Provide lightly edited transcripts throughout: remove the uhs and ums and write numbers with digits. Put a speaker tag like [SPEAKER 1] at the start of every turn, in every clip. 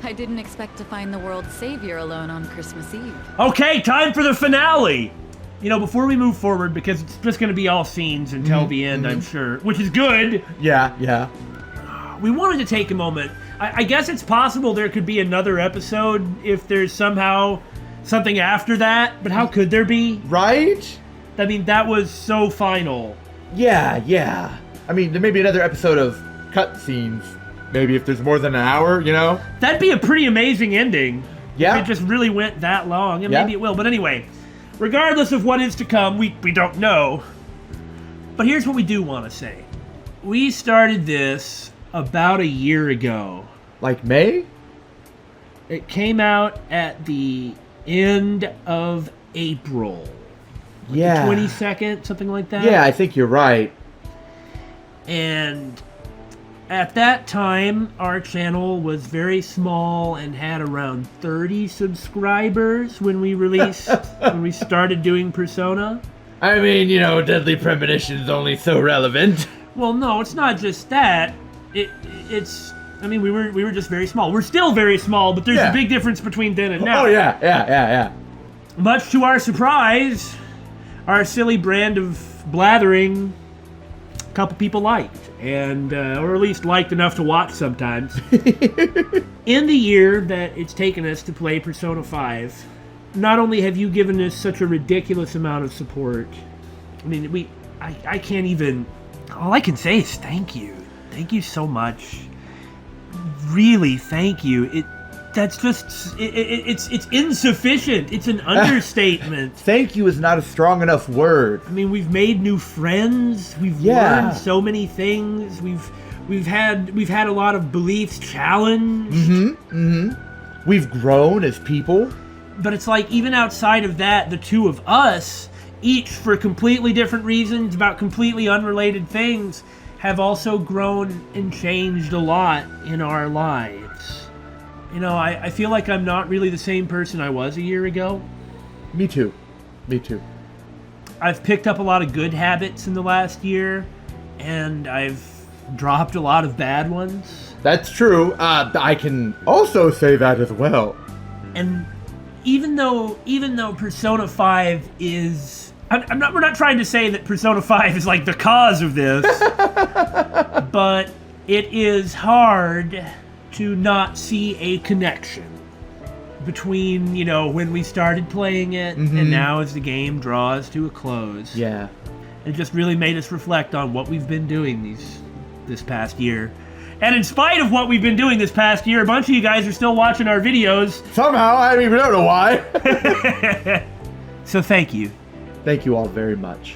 [SPEAKER 1] I didn't expect to find the world's savior alone on Christmas Eve.
[SPEAKER 2] Okay, time for the finale! You know, before we move forward, because it's just going to be all scenes until the end, I'm sure, which is good.
[SPEAKER 3] Yeah.
[SPEAKER 2] We wanted to take a moment. I guess it's possible there could be another episode if there's somehow something after that, but how could there be?
[SPEAKER 3] Right?
[SPEAKER 2] I mean, that was so final.
[SPEAKER 3] Yeah. I mean, there may be another episode of cutscenes. Maybe if there's more than an hour, you know?
[SPEAKER 2] That'd be a pretty amazing ending.
[SPEAKER 3] Yeah.
[SPEAKER 2] If it just really went that long, and maybe it will. But anyway, regardless of what is to come, we don't know. But here's what we do want to say. We started this about a year ago.
[SPEAKER 3] Like May?
[SPEAKER 2] It came out at the end of April.
[SPEAKER 3] Yeah.
[SPEAKER 2] The 22nd, something like that.
[SPEAKER 3] Yeah, I think you're right.
[SPEAKER 2] And at that time, our channel was very small and had around 30 subscribers when we released, when we started doing Persona.
[SPEAKER 3] I mean, you know, Deadly Premonition's only so relevant.
[SPEAKER 2] Well, no, it's not just that. It's. I mean, we were just very small. We're still very small, but there's a big difference between then and now.
[SPEAKER 3] Oh yeah.
[SPEAKER 2] Much to our surprise, our silly brand of blathering, a couple people liked. And, or at least liked enough to watch sometimes. In the year that it's taken us to play Persona 5, not only have you given us such a ridiculous amount of support, I mean, I can't even, all I can say is thank you. Thank you so much. Really, thank you. It's insufficient. It's an understatement.
[SPEAKER 3] Thank you is not a strong enough word.
[SPEAKER 2] I mean, we've made new friends. We've learned so many things. We've had a lot of beliefs challenged.
[SPEAKER 3] We've grown as people.
[SPEAKER 2] But it's like, even outside of that, the two of us, each for completely different reasons about completely unrelated things, have also grown and changed a lot in our lives. You know, I feel like I'm not really the same person I was a year ago.
[SPEAKER 3] Me too.
[SPEAKER 2] I've picked up a lot of good habits in the last year, and I've dropped a lot of bad ones.
[SPEAKER 3] That's true. I can also say that as well.
[SPEAKER 2] And even though Persona 5 is... we're not trying to say that Persona 5 is like the cause of this, but it is hard to not see a connection between, you know, when we started playing it and now as the game draws to a close.
[SPEAKER 3] Yeah.
[SPEAKER 2] It just really made us reflect on what we've been doing this past year. And in spite of what we've been doing this past year, a bunch of you guys are still watching our videos.
[SPEAKER 3] Somehow, I don't even know why.
[SPEAKER 2] So thank you.
[SPEAKER 3] Thank you all very much.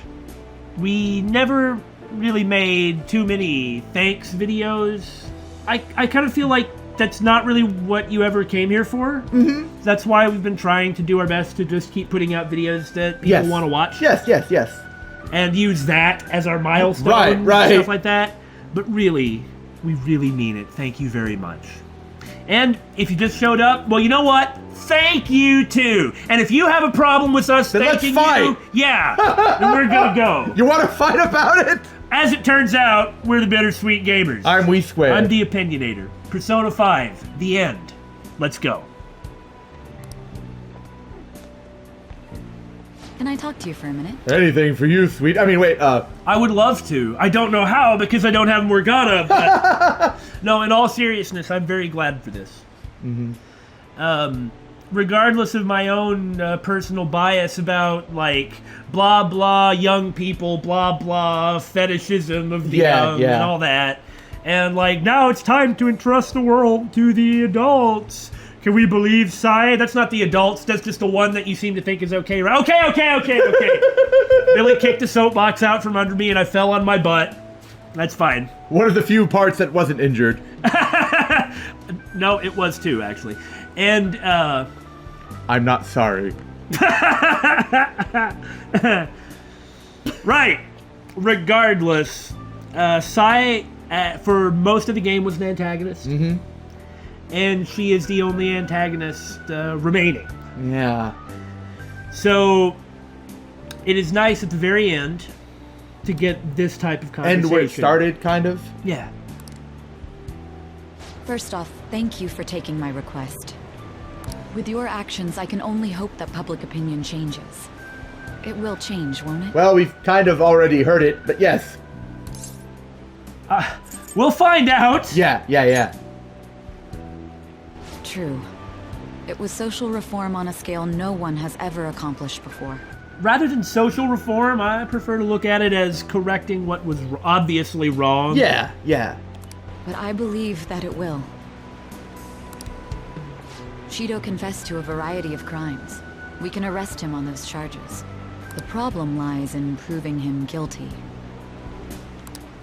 [SPEAKER 2] We never really made too many thanks videos. I kind of feel like that's not really what you ever came here for. That's why we've been trying to do our best to just keep putting out videos that people want to watch.
[SPEAKER 3] Yes.
[SPEAKER 2] And use that as our milestone.
[SPEAKER 3] Right.
[SPEAKER 2] Stuff like that. But really, we really mean it. Thank you very much. And if you just showed up, well, you know what? Thank you too. And if you have a problem with us
[SPEAKER 3] then
[SPEAKER 2] thanking
[SPEAKER 3] let's fight.
[SPEAKER 2] then we're gonna go.
[SPEAKER 3] You want to fight about it?
[SPEAKER 2] As it turns out, we're the Bittersweet Gamers.
[SPEAKER 3] I'm We Square.
[SPEAKER 2] I'm the Opinionator. Persona 5, the end. Let's go.
[SPEAKER 1] Can I talk to you for a minute?
[SPEAKER 3] Anything for you, sweet. I mean, wait,
[SPEAKER 2] I would love to. I don't know how because I don't have Morgana, but... No, in all seriousness, I'm very glad for this. Regardless of my own personal bias about, like, blah, blah, young people, blah, blah, fetishism of the young and all that. And, like, now it's time to entrust the world to the adults. Can we believe Sai? That's not the adults. That's just the one that you seem to think is okay, right? Okay. Billy kicked the soapbox out from under me and I fell on my butt. That's fine.
[SPEAKER 3] One of the few parts that wasn't injured.
[SPEAKER 2] No, it was too, actually. And,
[SPEAKER 3] I'm not sorry.
[SPEAKER 2] Right. Regardless, Sai, for most of the game, was an antagonist. And she is the only antagonist remaining.
[SPEAKER 3] Yeah.
[SPEAKER 2] So, it is nice at the very end to get this type of conversation.
[SPEAKER 3] And where it started, kind of?
[SPEAKER 2] Yeah.
[SPEAKER 1] First off, thank you for taking my request. With your actions, I can only hope that public opinion changes. It will change, won't it?
[SPEAKER 3] Well, we've kind of already heard it, but yes.
[SPEAKER 2] We'll find out.
[SPEAKER 3] Yeah.
[SPEAKER 1] True. It was social reform on a scale no one has ever accomplished before.
[SPEAKER 2] Rather than social reform, I prefer to look at it as correcting what was obviously wrong.
[SPEAKER 3] Yeah.
[SPEAKER 1] But I believe that it will. Shido confessed to a variety of crimes. We can arrest him on those charges. The problem lies in proving him guilty.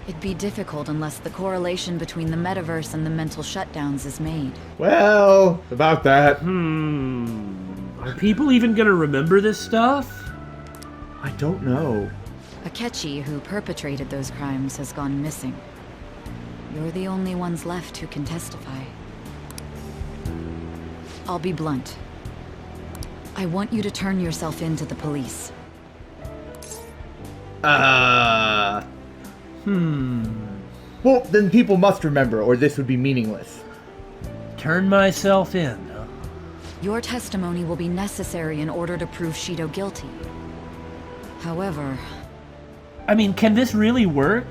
[SPEAKER 1] It'd be difficult unless the correlation between the metaverse and the mental shutdowns is made.
[SPEAKER 3] Well, about that.
[SPEAKER 2] Are people even gonna remember this stuff?
[SPEAKER 3] I don't know.
[SPEAKER 1] Akechi, who perpetrated those crimes, has gone missing. You're the only ones left who can testify. I'll be blunt. I want you to turn yourself in to the police.
[SPEAKER 3] Well, then people must remember, or this would be meaningless.
[SPEAKER 2] Turn myself in, huh?
[SPEAKER 1] Your testimony will be necessary in order to prove Shido guilty. However...
[SPEAKER 2] I mean, can this really work?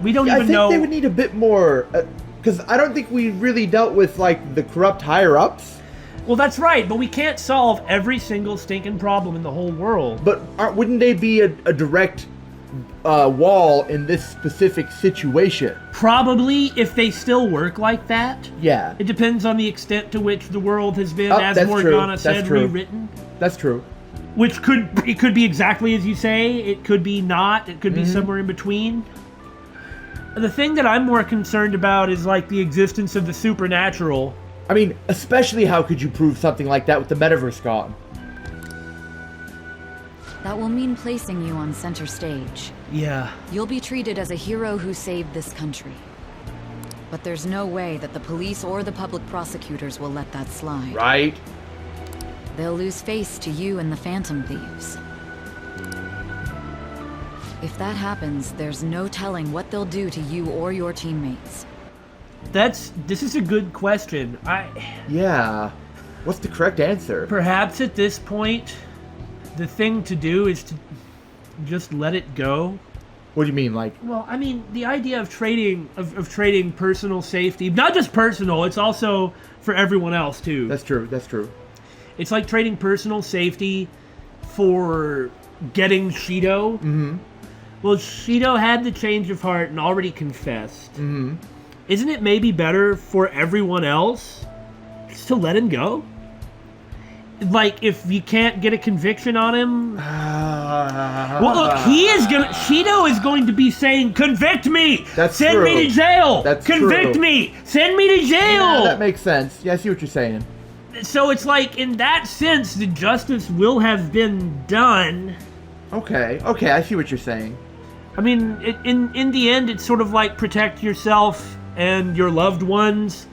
[SPEAKER 2] We don't
[SPEAKER 3] I
[SPEAKER 2] even
[SPEAKER 3] think
[SPEAKER 2] know...
[SPEAKER 3] they would need a bit more, because I don't think we really dealt with, like, the corrupt higher-ups.
[SPEAKER 2] Well, that's right, but we can't solve every single stinking problem in the whole world.
[SPEAKER 3] But wouldn't they be a direct wall in this specific situation?
[SPEAKER 2] Probably, if they still work like that.
[SPEAKER 3] Yeah.
[SPEAKER 2] It depends on the extent to which the world has been, as
[SPEAKER 3] that's
[SPEAKER 2] Morgana
[SPEAKER 3] true.
[SPEAKER 2] said,
[SPEAKER 3] That's true.
[SPEAKER 2] rewritten.
[SPEAKER 3] That's true.
[SPEAKER 2] Which it could be exactly as you say, it could be not, it could be somewhere in between. The thing that I'm more concerned about is like the existence of the supernatural.
[SPEAKER 3] I mean, especially how could you prove something like that with the metaverse gone?
[SPEAKER 1] That will mean placing you on center stage.
[SPEAKER 2] Yeah.
[SPEAKER 1] You'll be treated as a hero who saved this country. But there's no way that the police or the public prosecutors will let that slide.
[SPEAKER 3] Right.
[SPEAKER 1] They'll lose face to you and the Phantom Thieves. If that happens, there's no telling what they'll do to you or your teammates.
[SPEAKER 2] This is a good question.
[SPEAKER 3] Yeah. What's the correct answer?
[SPEAKER 2] Perhaps at this point, the thing to do is to just let it go.
[SPEAKER 3] What do you mean, like?
[SPEAKER 2] Well, I mean, the idea of trading trading personal safety, not just personal, it's also for everyone else too.
[SPEAKER 3] That's true.
[SPEAKER 2] It's like trading personal safety for getting Shido.
[SPEAKER 3] Mm-hmm.
[SPEAKER 2] Well, Shido had the change of heart and already confessed.
[SPEAKER 3] Mm-hmm.
[SPEAKER 2] Isn't it maybe better for everyone else just to let him go? Like, if you can't get a conviction on him... well, look, Shido is going to be saying, convict me! Send me to jail! Convict me! Send me to jail!
[SPEAKER 3] Yeah, that makes sense. Yeah, I see what you're saying.
[SPEAKER 2] So it's like, in that sense, the justice will have been done.
[SPEAKER 3] Okay, I see what you're saying.
[SPEAKER 2] I mean, in the end, it's sort of like protect yourself and your loved ones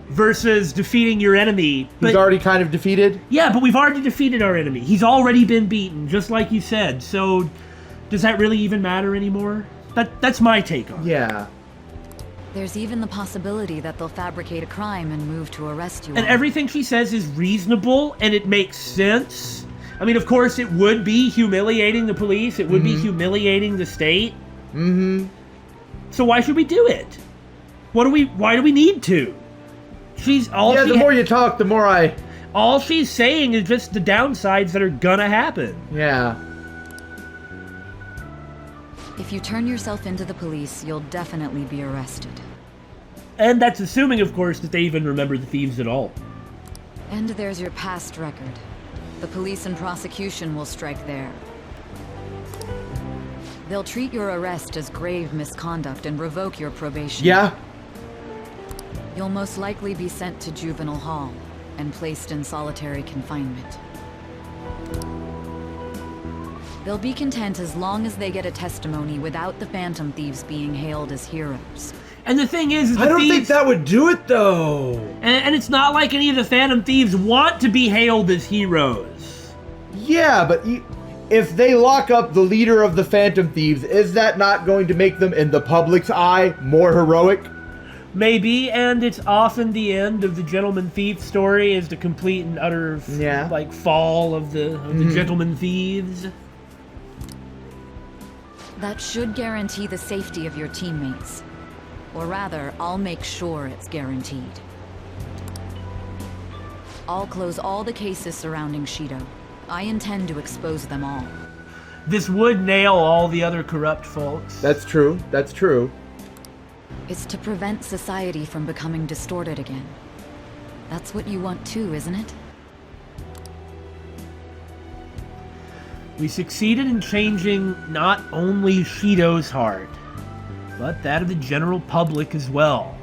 [SPEAKER 2] versus defeating your enemy.
[SPEAKER 3] He's already kind of defeated?
[SPEAKER 2] Yeah, but we've already defeated our enemy. He's already been beaten, just like you said. So, does that really even matter anymore? That's my take on it.
[SPEAKER 3] Yeah.
[SPEAKER 1] There's even the possibility that they'll fabricate a crime and move to arrest you.
[SPEAKER 2] And everything she says is reasonable, and it makes sense. I mean, of course, it would be humiliating the police. It would be humiliating the state.
[SPEAKER 3] Mm-hmm.
[SPEAKER 2] So why should we do it? Why do we need to?
[SPEAKER 3] The more you talk, the more I...
[SPEAKER 2] All she's saying is just the downsides that are gonna happen.
[SPEAKER 3] Yeah.
[SPEAKER 1] If you turn yourself into the police, you'll definitely be arrested.
[SPEAKER 2] And that's assuming, of course, that they even remember the thieves at all.
[SPEAKER 1] And there's your past record. The police and prosecution will strike there. They'll treat your arrest as grave misconduct and revoke your probation.
[SPEAKER 3] Yeah.
[SPEAKER 1] You'll most likely be sent to juvenile hall and placed in solitary confinement. They'll be content as long as they get a testimony without the Phantom Thieves being hailed as heroes.
[SPEAKER 2] And the thing is
[SPEAKER 3] I don't think that would do it, though.
[SPEAKER 2] And it's not like any of the Phantom Thieves want to be hailed as heroes.
[SPEAKER 3] Yeah, but if they lock up the leader of the Phantom Thieves, is that not going to make them, in the public's eye, more heroic?
[SPEAKER 2] Maybe, and it's often the end of the gentleman thief story is the complete and utter like fall of the gentleman thieves.
[SPEAKER 1] That should guarantee the safety of your teammates. Or rather, I'll make sure it's guaranteed. I'll close all the cases surrounding Shido. I intend to expose them all.
[SPEAKER 2] This would nail all the other corrupt folks.
[SPEAKER 3] That's true. That's true.
[SPEAKER 1] It's to prevent society from becoming distorted again. That's what you want too, isn't it?
[SPEAKER 2] We succeeded in changing not only Shido's heart, but that of the general public as well.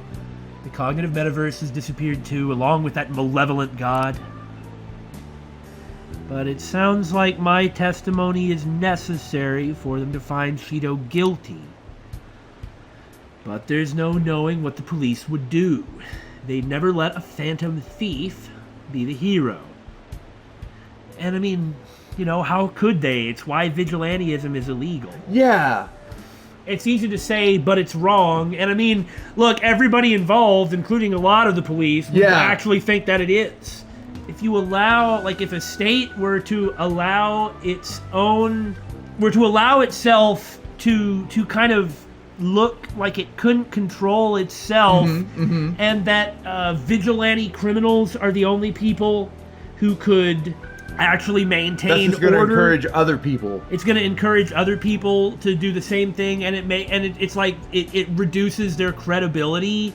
[SPEAKER 2] The cognitive metaverse has disappeared too, along with that malevolent god. But it sounds like my testimony is necessary for them to find Shido guilty. But there's no knowing what the police would do. They'd never let a phantom thief be the hero. And I mean, you know, how could they? It's why vigilantism is illegal.
[SPEAKER 3] Yeah.
[SPEAKER 2] It's easy to say, but it's wrong. And I mean, look, everybody involved, including a lot of the police, would actually think that it is. If you allow, like, if a state were to allow itself to kind of look like it couldn't control itself, and that vigilante criminals are the only people who could actually maintain order.
[SPEAKER 3] That's going to encourage other people.
[SPEAKER 2] It's going to encourage other people to do the same thing, and it's like it reduces their credibility.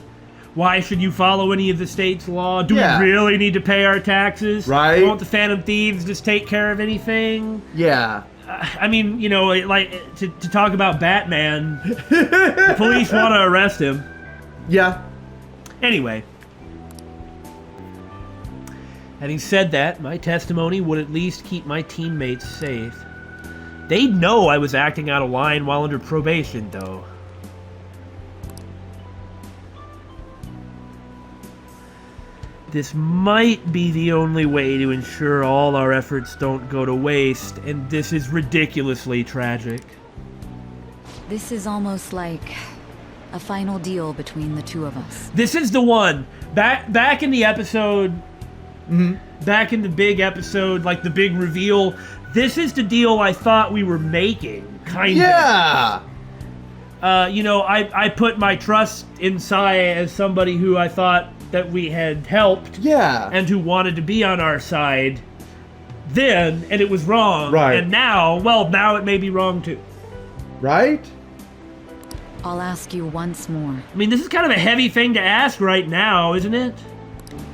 [SPEAKER 2] Why should you follow any of the state's law? Do we really need to pay our taxes?
[SPEAKER 3] Right.
[SPEAKER 2] Won't the Phantom Thieves just take care of anything?
[SPEAKER 3] Yeah.
[SPEAKER 2] I mean, you know, like to talk about Batman, the police want to arrest him.
[SPEAKER 3] Yeah.
[SPEAKER 2] Anyway. Having said that, my testimony would at least keep my teammates safe. They'd know I was acting out of line while under probation, though. This might be the only way to ensure all our efforts don't go to waste, and this is ridiculously tragic.
[SPEAKER 1] This is almost like a final deal between the two of us.
[SPEAKER 2] This is the one. Back in the episode... Back in the big episode, like the big reveal, this is the deal I thought we were making, kind of.
[SPEAKER 3] Yeah!
[SPEAKER 2] You know, I put my trust in Sai as somebody who I thought that we had helped.
[SPEAKER 3] Yeah.
[SPEAKER 2] And who wanted to be on our side then, and it was wrong.
[SPEAKER 3] Right.
[SPEAKER 2] And now, well, now it may be wrong too.
[SPEAKER 3] Right?
[SPEAKER 1] I'll ask you once more.
[SPEAKER 2] I mean, this is kind of a heavy thing to ask right now, isn't it?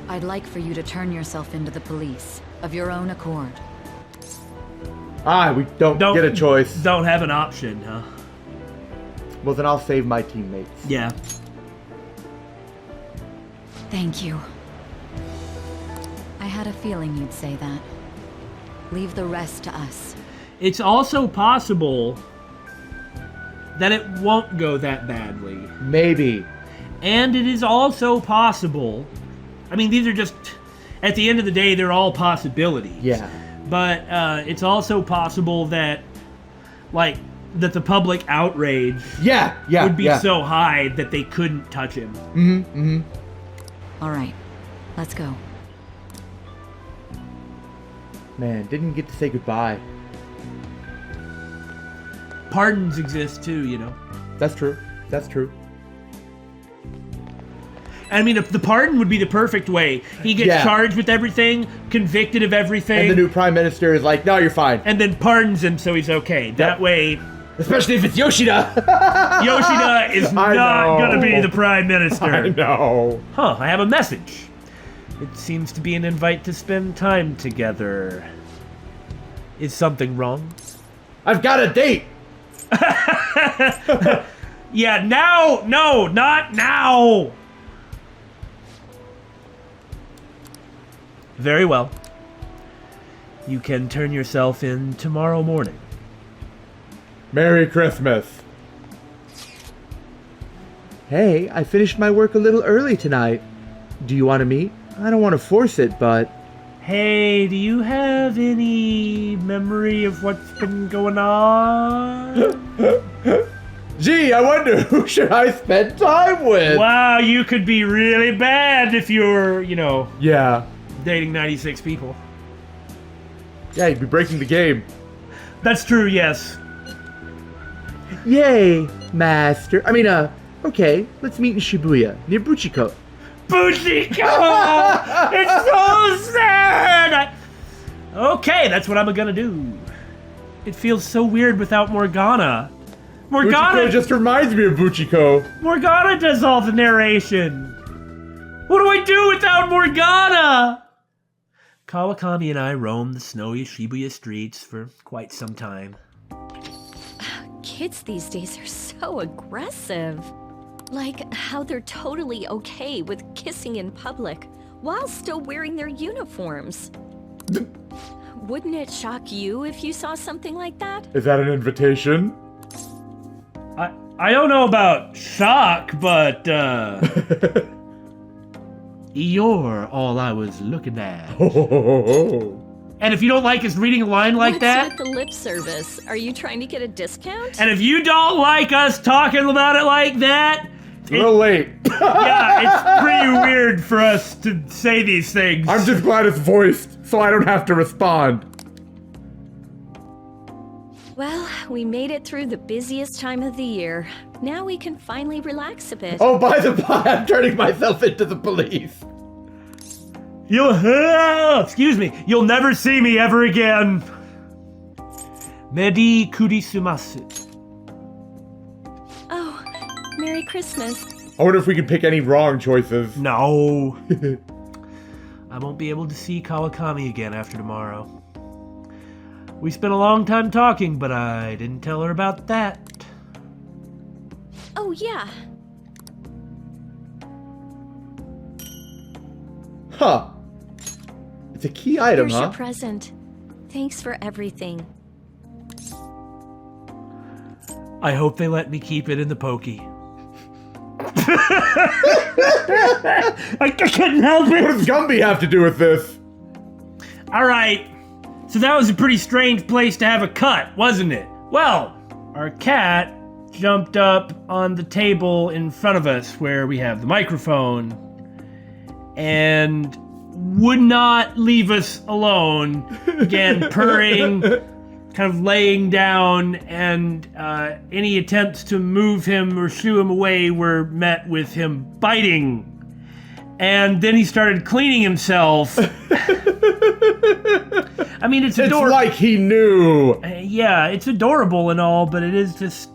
[SPEAKER 1] I'd like for you to turn yourself into the police, of your own accord.
[SPEAKER 3] We don't get a choice.
[SPEAKER 2] Don't have an option, huh?
[SPEAKER 3] Well, then I'll save my teammates.
[SPEAKER 2] Yeah.
[SPEAKER 1] Thank you. I had a feeling you'd say that. Leave the rest to us.
[SPEAKER 2] It's also possible that it won't go that badly.
[SPEAKER 3] Maybe.
[SPEAKER 2] And it is also possible... I mean, these are just... At the end of the day, they're all possibilities.
[SPEAKER 3] Yeah.
[SPEAKER 2] But it's also possible that, like, that the public outrage would be so high that they couldn't touch him.
[SPEAKER 1] All right, let's go.
[SPEAKER 3] Man, didn't get to say goodbye.
[SPEAKER 2] Pardons exist too, you know.
[SPEAKER 3] That's true. That's true.
[SPEAKER 2] I mean, the pardon would be the perfect way. He gets charged with everything, convicted of everything.
[SPEAKER 3] And the new prime minister is like, no, you're fine.
[SPEAKER 2] And then pardons him so he's okay. That way...
[SPEAKER 3] Especially if it's Yoshida.
[SPEAKER 2] Yoshida is not going to be the prime minister.
[SPEAKER 3] I know.
[SPEAKER 2] Huh, I have a message. It seems to be an invite to spend time together. Is something wrong?
[SPEAKER 3] I've got a date.
[SPEAKER 2] Yeah, now. No, not now. Very well. You can turn yourself in tomorrow morning.
[SPEAKER 3] Merry Christmas. Hey, I finished my work a little early tonight. Do you want to meet? I don't want to force it, but...
[SPEAKER 2] Hey, do you have any memory of what's been going on?
[SPEAKER 3] Gee, I wonder who should I spend time with?
[SPEAKER 2] Wow, you could be really bad if you were,
[SPEAKER 3] Yeah.
[SPEAKER 2] dating 96 people.
[SPEAKER 3] Yeah, you'd be breaking the game.
[SPEAKER 2] That's true, yes.
[SPEAKER 3] Yay, master. Okay, let's meet in Shibuya, near Buchiko.
[SPEAKER 2] Buchiko! It's so sad! Okay, that's what I'm gonna do. It feels so weird without Morgana.
[SPEAKER 3] Buchiko just reminds me of Buchiko.
[SPEAKER 2] Morgana does all the narration. What do I do without Morgana? Kawakami and I roamed the snowy Shibuya streets for quite some time.
[SPEAKER 4] Kids these days are so aggressive. Like how they're totally okay with kissing in public while still wearing their uniforms. Wouldn't it shock you if you saw something like that?
[SPEAKER 3] Is that an invitation?
[SPEAKER 2] I don't know about shock, but you're all I was looking at. And if you don't like us reading a line like that...
[SPEAKER 4] What's with the lip service? Are you trying to get a discount?
[SPEAKER 2] And if you don't like us talking about it like that...
[SPEAKER 3] It's a little late.
[SPEAKER 2] Yeah, it's pretty weird for us to say these things.
[SPEAKER 3] I'm just glad it's voiced, so I don't have to respond.
[SPEAKER 4] Well, we made it through the busiest time of the year. Now we can finally relax a bit.
[SPEAKER 3] Oh, by the by, I'm turning myself into the police.
[SPEAKER 2] Excuse me. You'll never see me ever again. Medi kurisumasu.
[SPEAKER 4] Oh, Merry Christmas.
[SPEAKER 3] I wonder if we can pick any wrong choices.
[SPEAKER 2] No. I won't be able to see Kawakami again after tomorrow. We spent a long time talking, but I didn't tell her about that.
[SPEAKER 4] Oh, yeah.
[SPEAKER 3] Huh. It's a key item,
[SPEAKER 4] Here's
[SPEAKER 3] huh?
[SPEAKER 4] your present. Thanks for everything.
[SPEAKER 2] I hope they let me keep it in the pokey. I couldn't help it.
[SPEAKER 3] What does Gumby have to do with this?
[SPEAKER 2] All right. So that was a pretty strange place to have a cut, wasn't it? Well, our cat jumped up on the table in front of us where we have the microphone and would not leave us alone. Again, purring, kind of laying down, and any attempts to move him or shoo him away were met with him biting. And then he started cleaning himself. I mean, it's adorable.
[SPEAKER 3] It's like he knew.
[SPEAKER 2] Yeah, it's adorable and all, but it is just...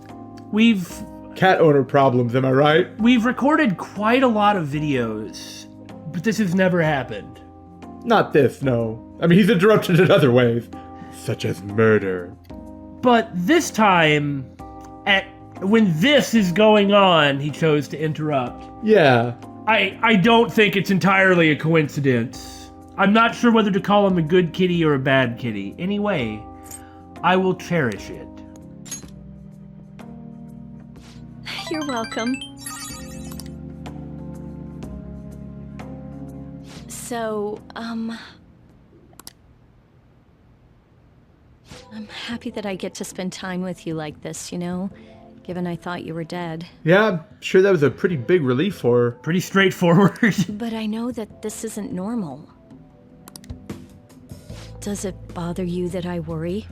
[SPEAKER 3] Cat owner problems, am I right?
[SPEAKER 2] We've recorded quite a lot of videos, but this has never happened.
[SPEAKER 3] Not this, no. I mean, he's interrupted in other ways, such as murder.
[SPEAKER 2] But this time, when this is going on, he chose to interrupt.
[SPEAKER 3] Yeah.
[SPEAKER 2] I don't think it's entirely a coincidence. I'm not sure whether to call him a good kitty or a bad kitty. Anyway, I will cherish it.
[SPEAKER 4] You're welcome. So, I'm happy that I get to spend time with you like this, given I thought you were dead.
[SPEAKER 3] Yeah, I'm sure that was a pretty big relief for her.
[SPEAKER 2] Pretty straightforward.
[SPEAKER 4] But I know that this isn't normal. Does it bother you that I worry?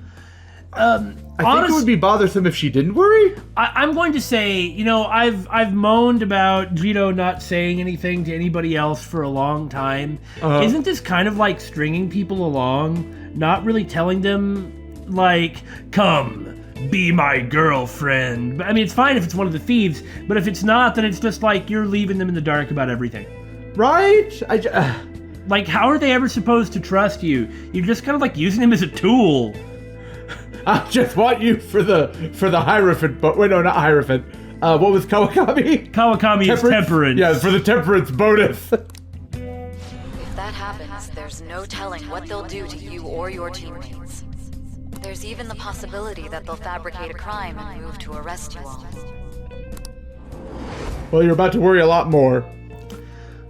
[SPEAKER 3] I think it would be bothersome if she didn't worry.
[SPEAKER 2] I'm going to say, I've moaned about Jirou not saying anything to anybody else for a long time. Isn't this kind of like stringing people along, not really telling them, like, come, be my girlfriend? I mean, it's fine if it's one of the thieves, but if it's not, then it's just like you're leaving them in the dark about everything.
[SPEAKER 3] Right?
[SPEAKER 2] Like, how are they ever supposed to trust you? You're just kind of like using them as a tool.
[SPEAKER 3] I just want you for the Hierophant, but wait, no, not Hierophant. What was Kawakami?
[SPEAKER 2] Kawakami is temperance.
[SPEAKER 3] Yeah, for the temperance bonus.
[SPEAKER 1] If that happens, there's no telling what they'll do to you or your teammates. There's even the possibility that they'll fabricate a crime and move to arrest you all.
[SPEAKER 3] Well, you're about to worry a lot more.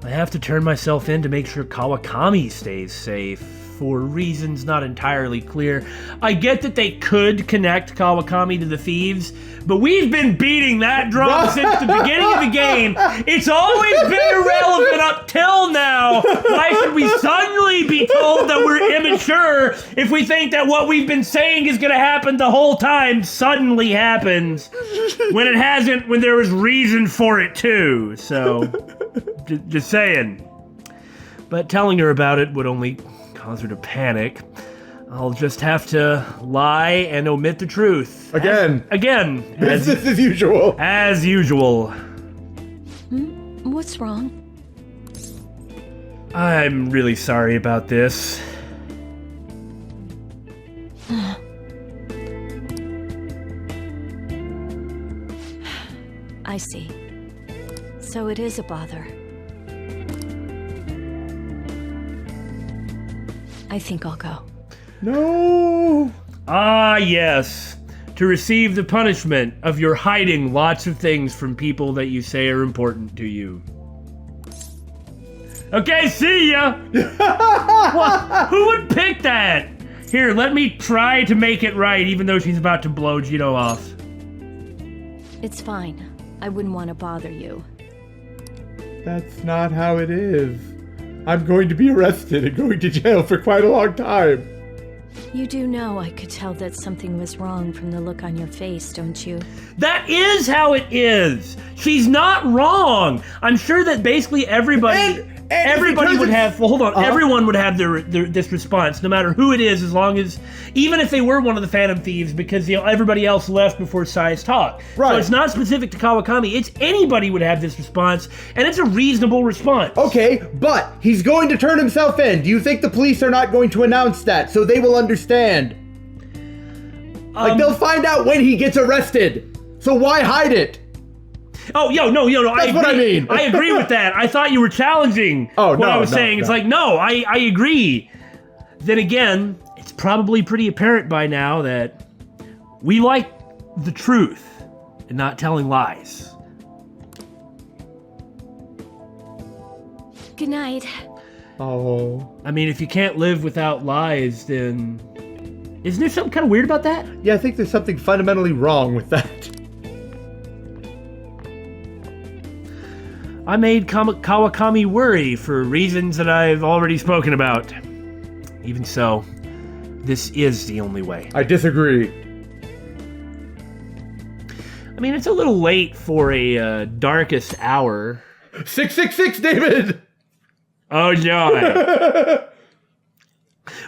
[SPEAKER 2] I have to turn myself in to make sure Kawakami stays safe. for reasons not entirely clear. I get that they could connect Kawakami to the thieves, but we've been beating that drum since the beginning of the game. It's always been irrelevant up till now. Why should we suddenly be told that we're immature if we think that what we've been saying is going to happen the whole time suddenly happens when it hasn't, when there was reason for it too? So, just saying. But telling her about it would only cause her to panic. I'll just have to lie and omit the truth.
[SPEAKER 3] Again.
[SPEAKER 2] Business
[SPEAKER 3] as usual.
[SPEAKER 2] As usual.
[SPEAKER 4] What's wrong?
[SPEAKER 2] I'm really sorry about this.
[SPEAKER 4] I see. So it is a bother. I think I'll go.
[SPEAKER 3] No.
[SPEAKER 2] Ah, yes. To receive the punishment of your hiding lots of things from people that you say are important to you. Okay, see ya! What? Who would pick that? Here, let me try to make it right, even though she's about to blow Jirou off.
[SPEAKER 4] It's fine. I wouldn't want to bother you.
[SPEAKER 3] That's not how it is. I'm going to be arrested and going to jail for quite a long time.
[SPEAKER 4] You do know I could tell that something was wrong from the look on your face, don't you?
[SPEAKER 2] That is how it is! She's not wrong! I'm sure that basically everybody... Everybody would have, well, hold on, everyone would have this response, no matter who it is, as long as, even if they were one of the Phantom Thieves, because, you know, everybody else left before Sai's talk.
[SPEAKER 3] Right.
[SPEAKER 2] So it's not specific to Kawakami, it's anybody would have this response, and it's a reasonable response.
[SPEAKER 3] Okay, but he's going to turn himself in. Do you think the police are not going to announce that so they will understand? Like, they'll find out when he gets arrested. So why hide it?
[SPEAKER 2] Oh, no.
[SPEAKER 3] That's what I mean.
[SPEAKER 2] I agree with that. I thought you were challenging what I was saying. It's like, no, I agree. Then again, it's probably pretty apparent by now that we like the truth and not telling lies.
[SPEAKER 4] Good night.
[SPEAKER 3] Oh.
[SPEAKER 2] I mean, if you can't live without lies, then... Isn't there something kind of weird about that?
[SPEAKER 3] Yeah, I think there's something fundamentally wrong with that.
[SPEAKER 2] I made Kawakami worry for reasons that I've already spoken about. Even so, this is the only way.
[SPEAKER 3] I disagree.
[SPEAKER 2] I mean, it's a little late for a darkest hour.
[SPEAKER 3] 666, David!
[SPEAKER 2] Oh, joy.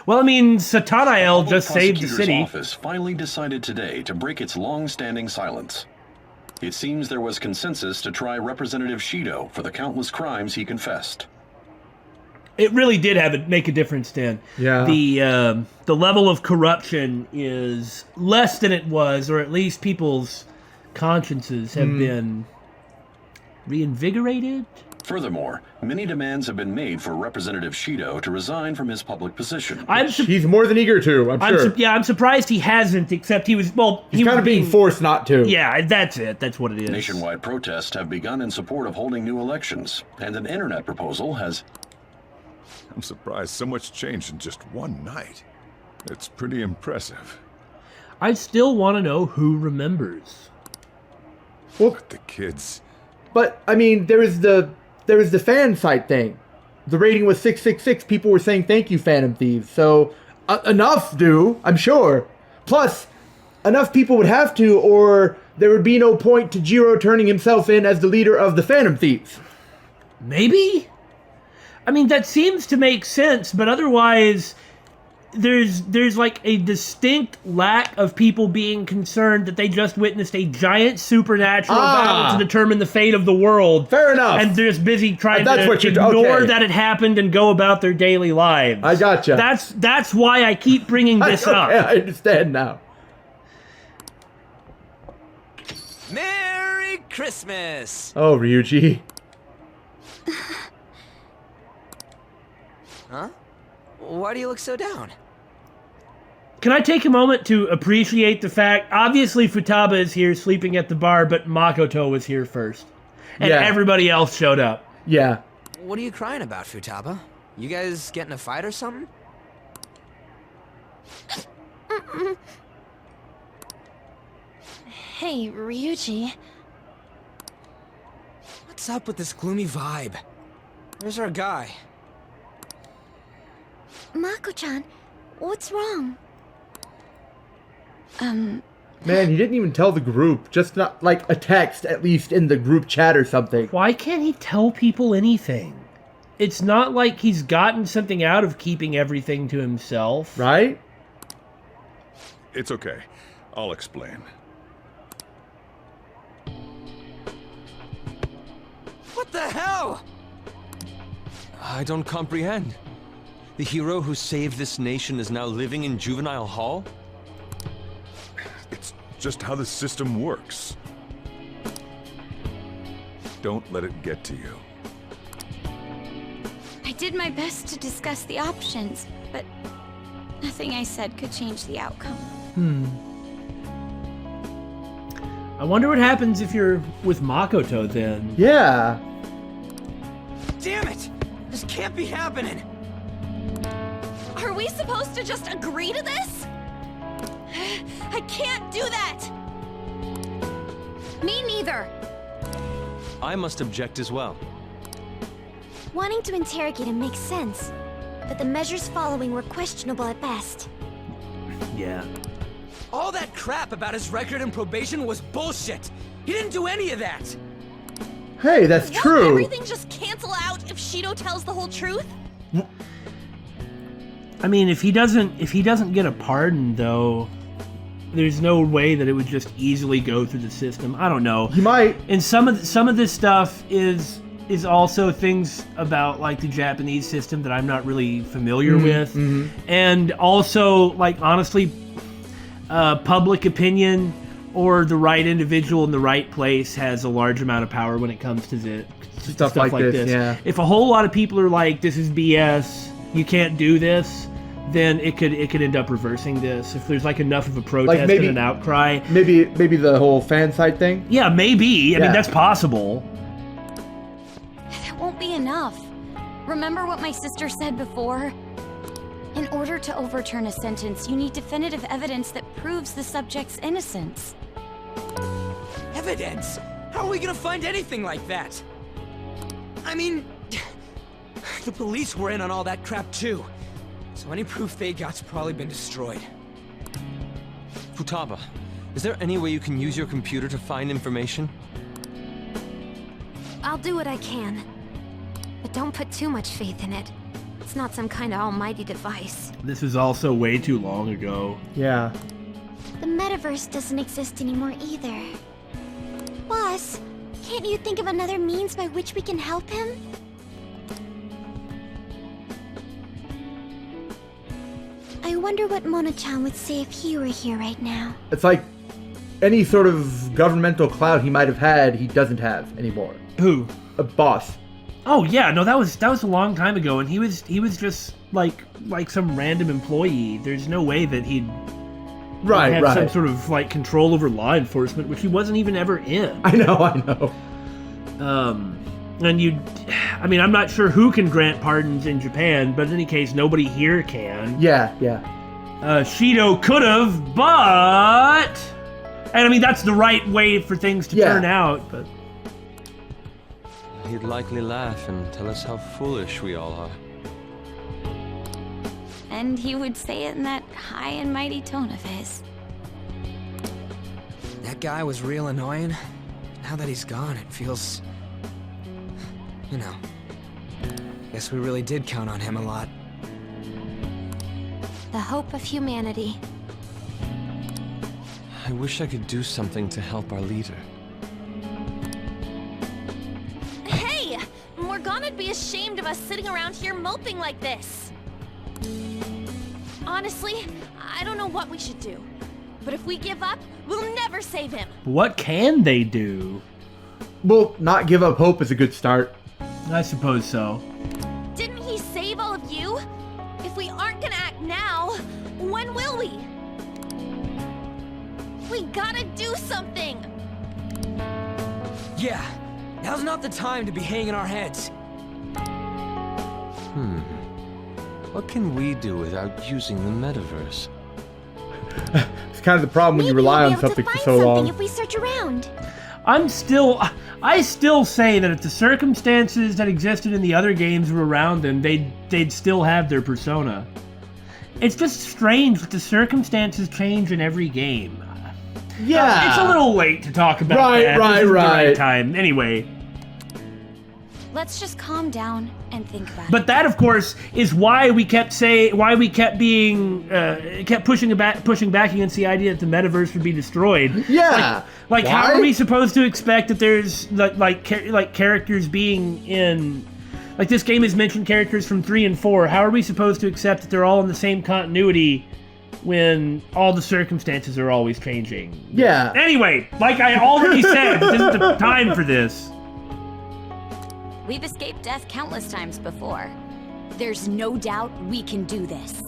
[SPEAKER 2] Well, I mean, Satanael just saved the city.
[SPEAKER 5] The office finally decided today to break its long-standing silence. It seems there was consensus to try Representative Shido for the countless crimes he confessed.
[SPEAKER 2] It really did make a difference, Dan.
[SPEAKER 3] Yeah.
[SPEAKER 2] The level of corruption is less than it was, or at least people's consciences have been reinvigorated.
[SPEAKER 5] Furthermore, many demands have been made for Representative Shido to resign from his public position.
[SPEAKER 3] He's more than eager to, I'm sure.
[SPEAKER 2] I'm surprised he hasn't, except he was,
[SPEAKER 3] he's kind of being forced not to.
[SPEAKER 2] Yeah, that's it. That's what it is.
[SPEAKER 5] Nationwide protests have begun in support of holding new elections, and an internet proposal has...
[SPEAKER 6] I'm surprised so much changed in just one night. It's pretty impressive.
[SPEAKER 2] I still want to know who remembers.
[SPEAKER 3] Well,
[SPEAKER 6] But the kids...
[SPEAKER 3] but, I mean, there is the fan site thing. The rating was 666. People were saying thank you, Phantom Thieves. So, enough do, I'm sure. Plus, enough people would have to, or there would be no point to Jirou turning himself in as the leader of the Phantom Thieves.
[SPEAKER 2] Maybe? I mean, that seems to make sense, but otherwise... There's like a distinct lack of people being concerned that they just witnessed a giant supernatural battle to determine the fate of the world.
[SPEAKER 3] Fair enough.
[SPEAKER 2] And they're just busy trying to
[SPEAKER 3] okay.
[SPEAKER 2] ignore that it happened and go about their daily lives.
[SPEAKER 3] I gotcha.
[SPEAKER 2] That's why I keep bringing this up.
[SPEAKER 3] I understand now.
[SPEAKER 7] Merry Christmas!
[SPEAKER 3] Oh, Ryuji.
[SPEAKER 7] Huh? Why do you look so down?
[SPEAKER 2] Can I take a moment to appreciate the fact, obviously Futaba is here sleeping at the bar, but Makoto was here first. And everybody else showed up.
[SPEAKER 3] Yeah.
[SPEAKER 7] What are you crying about, Futaba? You guys get in a fight or something?
[SPEAKER 8] Hey, Ryuji.
[SPEAKER 7] What's up with this gloomy vibe? Where's our guy?
[SPEAKER 8] Mako-chan, what's wrong?
[SPEAKER 3] Man, he didn't even tell the group. Just not like a text, at least in the group chat or something.
[SPEAKER 2] Why can't he tell people anything? It's not like he's gotten something out of keeping everything to himself.
[SPEAKER 3] Right?
[SPEAKER 6] It's okay. I'll explain.
[SPEAKER 7] What the hell?
[SPEAKER 9] I don't comprehend. The hero who saved this nation is now living in juvenile hall?
[SPEAKER 6] It's just how the system works. Don't let it get to you.
[SPEAKER 8] I did my best to discuss the options, but nothing I said could change the outcome.
[SPEAKER 2] I wonder what happens if you're with Makoto then.
[SPEAKER 3] Yeah.
[SPEAKER 7] Damn it! This can't be happening!
[SPEAKER 4] Are we supposed to just agree to this? I can't do that!
[SPEAKER 8] Me neither!
[SPEAKER 9] I must object as well.
[SPEAKER 8] Wanting to interrogate him makes sense, but the measures following were questionable at best.
[SPEAKER 2] Yeah.
[SPEAKER 7] All that crap about his record and probation was bullshit! He didn't do any of that!
[SPEAKER 3] Hey, that's
[SPEAKER 4] Won't
[SPEAKER 3] true.
[SPEAKER 4] everything just cancel out if Shido tells the whole truth?
[SPEAKER 2] I mean, if he doesn't get a pardon though, there's no way that it would just easily go through the system. I don't know.
[SPEAKER 3] He might.
[SPEAKER 2] And some of this stuff is also things about like the Japanese system that I'm not really familiar with. And also, like, honestly, public opinion or the right individual in the right place has a large amount of power when it comes to stuff like this. Yeah. If a whole lot of people are like, this is BS, you can't do this, then it could end up reversing this. If there's like enough of a protest
[SPEAKER 3] Like maybe,
[SPEAKER 2] and an outcry.
[SPEAKER 3] Maybe the whole fan side thing?
[SPEAKER 2] Yeah, maybe. I mean, that's possible.
[SPEAKER 8] That won't be enough. Remember what my sister said before? In order to overturn a sentence, you need definitive evidence that proves the subject's innocence.
[SPEAKER 7] Evidence? How are we gonna find anything like that? I mean, the police were in on all that crap too. So any proof they got's probably been destroyed.
[SPEAKER 9] Futaba, is there any way you can use your computer to find information?
[SPEAKER 8] I'll do what I can. But don't put too much faith in it. It's not some kind of almighty device.
[SPEAKER 2] This is also way too long ago.
[SPEAKER 3] Yeah.
[SPEAKER 8] The metaverse doesn't exist anymore either. Boss, can't you think of another means by which we can help him? I wonder what Mona-chan would say if he were here right now.
[SPEAKER 3] It's like any sort of governmental clout he might have had, he doesn't have anymore.
[SPEAKER 2] Who?
[SPEAKER 3] A boss.
[SPEAKER 2] Oh yeah, no, that was a long time ago, and he was just like some random employee. There's no way that he'd have some sort of like control over law enforcement, which he wasn't even ever in.
[SPEAKER 3] I know.
[SPEAKER 2] And I mean, I'm not sure who can grant pardons in Japan, but in any case, nobody here can.
[SPEAKER 3] Yeah.
[SPEAKER 2] Shido could have, but, and I mean, that's the right way for things to turn out, but.
[SPEAKER 9] He'd likely laugh and tell us how foolish we all are.
[SPEAKER 8] And he would say it in that high and mighty tone of his.
[SPEAKER 7] That guy was real annoying. Now that he's gone, it feels... You know... Guess we really did count on him a lot.
[SPEAKER 8] The hope of humanity.
[SPEAKER 9] I wish I could do something to help our leader.
[SPEAKER 4] Hey! Morgana'd be ashamed of us sitting around here moping like this. Honestly, I don't know what we should do. But if we give up, we'll never save him.
[SPEAKER 2] What can they do?
[SPEAKER 3] Well, not give up hope is a good start.
[SPEAKER 2] I suppose so.
[SPEAKER 4] Didn't he save all of you? If we aren't gonna act now, when will we? We gotta do something!
[SPEAKER 7] Yeah, now's not the time to be hanging our heads.
[SPEAKER 9] What can we do without using the metaverse?
[SPEAKER 3] It's kind of the problem when you rely on something for so long.
[SPEAKER 8] If we search around.
[SPEAKER 2] I still say that if the circumstances that existed in the other games were around them, they'd still have their persona. It's just strange that the circumstances change in every game.
[SPEAKER 3] Yeah.
[SPEAKER 2] It's a little late to talk about that.
[SPEAKER 3] Right.
[SPEAKER 2] This is the right time. Anyway.
[SPEAKER 8] Let's just calm down and think about it.
[SPEAKER 2] But that, of course, is why we kept pushing back against the idea that the metaverse would be destroyed.
[SPEAKER 3] Yeah.
[SPEAKER 2] Like how are we supposed to expect that there's like characters being in, like this game has mentioned characters from 3 and 4. How are we supposed to accept that they're all in the same continuity when all the circumstances are always changing?
[SPEAKER 3] Yeah.
[SPEAKER 2] Anyway, like I already said, this isn't the time for this.
[SPEAKER 8] We've escaped death countless times before. There's no doubt we can do this.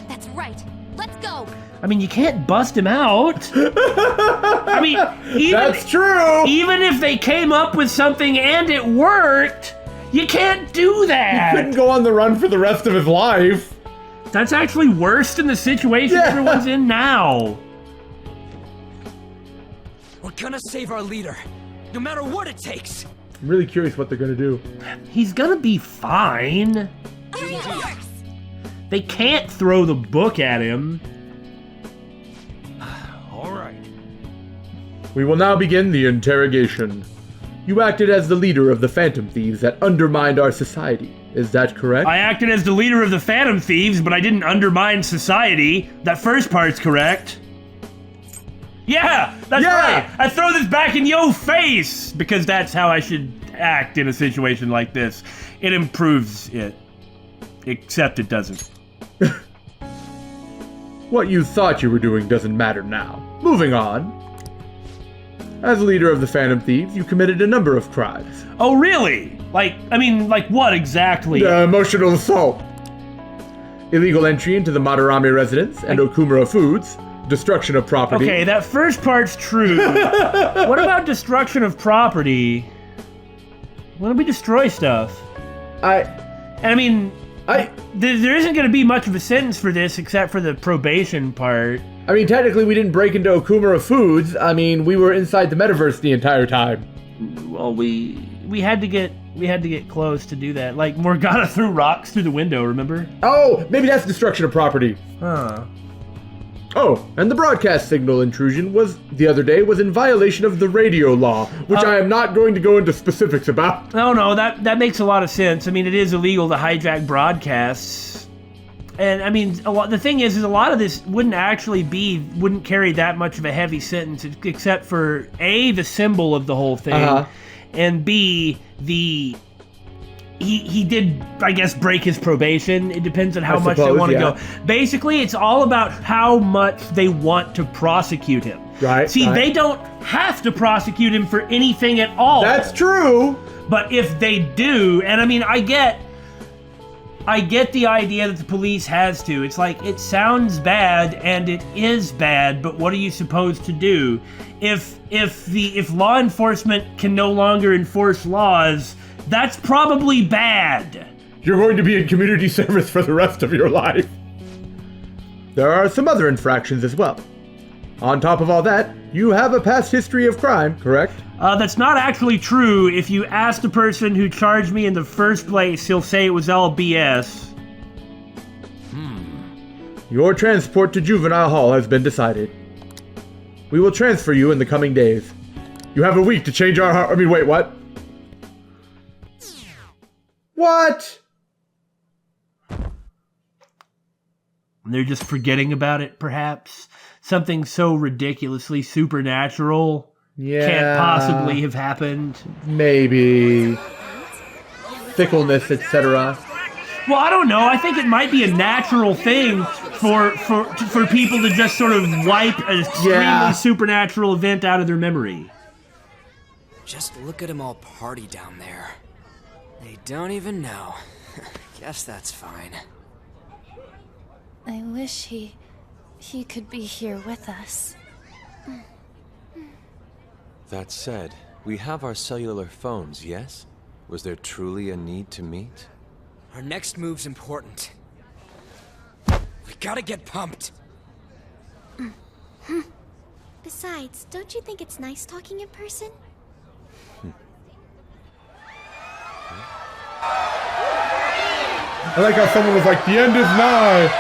[SPEAKER 8] That's right. Let's go.
[SPEAKER 2] I mean, you can't bust him out. I mean,
[SPEAKER 3] That's true.
[SPEAKER 2] Even if they came up with something and it worked, you can't do that.
[SPEAKER 3] He couldn't go on the run for the rest of his life.
[SPEAKER 2] That's actually worse than the situation everyone's in now.
[SPEAKER 7] We're gonna save our leader, no matter what it takes.
[SPEAKER 3] I'm really curious what they're gonna do.
[SPEAKER 2] He's gonna be fine. They can't throw the book at him.
[SPEAKER 9] All right.
[SPEAKER 3] We will now begin the interrogation. You acted as the leader of the Phantom Thieves that undermined our society. Is that correct?
[SPEAKER 2] I acted as the leader of the Phantom Thieves, but I didn't undermine society. That first part's correct. Yeah, that's right. I throw this back in your face because that's how I should act in a situation like this. It improves it, except it doesn't.
[SPEAKER 3] What you thought you were doing doesn't matter now. Moving on. As leader of the Phantom Thieves, you committed a number of crimes.
[SPEAKER 2] Oh, really? Like what exactly?
[SPEAKER 3] Emotional assault. Illegal entry into the Madarame residence and Okumura Foods. Destruction of property.
[SPEAKER 2] Okay, that first part's true. What about destruction of property? When do we destroy stuff? There isn't going to be much of a sentence for this except for the probation part.
[SPEAKER 3] I mean, technically we didn't break into Okumura Foods. I mean, we were inside the metaverse the entire time.
[SPEAKER 2] Well, we had to get close to do that. Like Morgana threw rocks through the window, remember?
[SPEAKER 3] Oh, maybe that's destruction of property.
[SPEAKER 2] Huh.
[SPEAKER 3] Oh, and the broadcast signal intrusion was in violation of the radio law, which I am not going to go into specifics about.
[SPEAKER 2] No, that makes a lot of sense. I mean, it is illegal to hijack broadcasts. And I mean, the thing is a lot of this wouldn't carry that much of a heavy sentence, except for A, the symbol of the whole thing, and B, he did, I guess, break his probation. It depends on how much they want to go. Basically, it's all about how much they want to prosecute him.
[SPEAKER 3] Right.
[SPEAKER 2] See, they don't have to prosecute him for anything at all.
[SPEAKER 3] That's true.
[SPEAKER 2] But if they do, and I mean, I get the idea that the police has to. It's like, it sounds bad, and it is bad, but what are you supposed to do? If law enforcement can no longer enforce laws, that's probably bad.
[SPEAKER 3] You're going to be in community service for the rest of your life. There are some other infractions as well. On top of all that, you have a past history of crime, correct?
[SPEAKER 2] That's not actually true. If you ask the person who charged me in the first place, he'll say it was all BS.
[SPEAKER 3] Your transport to Juvenile Hall has been decided. We will transfer you in the coming days. You have a week to change our wait, what? What?
[SPEAKER 2] They're just forgetting about it, perhaps? Something so ridiculously supernatural can't possibly have happened.
[SPEAKER 3] Maybe. Fickleness, etc.
[SPEAKER 2] Well, I don't know. I think it might be a natural thing for people to just sort of wipe an extremely supernatural event out of their memory.
[SPEAKER 7] Just look at them all party down there. They don't even know. Guess that's fine.
[SPEAKER 8] I wish he could be here with us.
[SPEAKER 9] That said, we have our cellular phones, yes? Was there truly a need to meet?
[SPEAKER 7] Our next move's important. We gotta get pumped.
[SPEAKER 10] Besides, don't you think it's nice talking in person?
[SPEAKER 3] I like how someone was like, the end is nigh.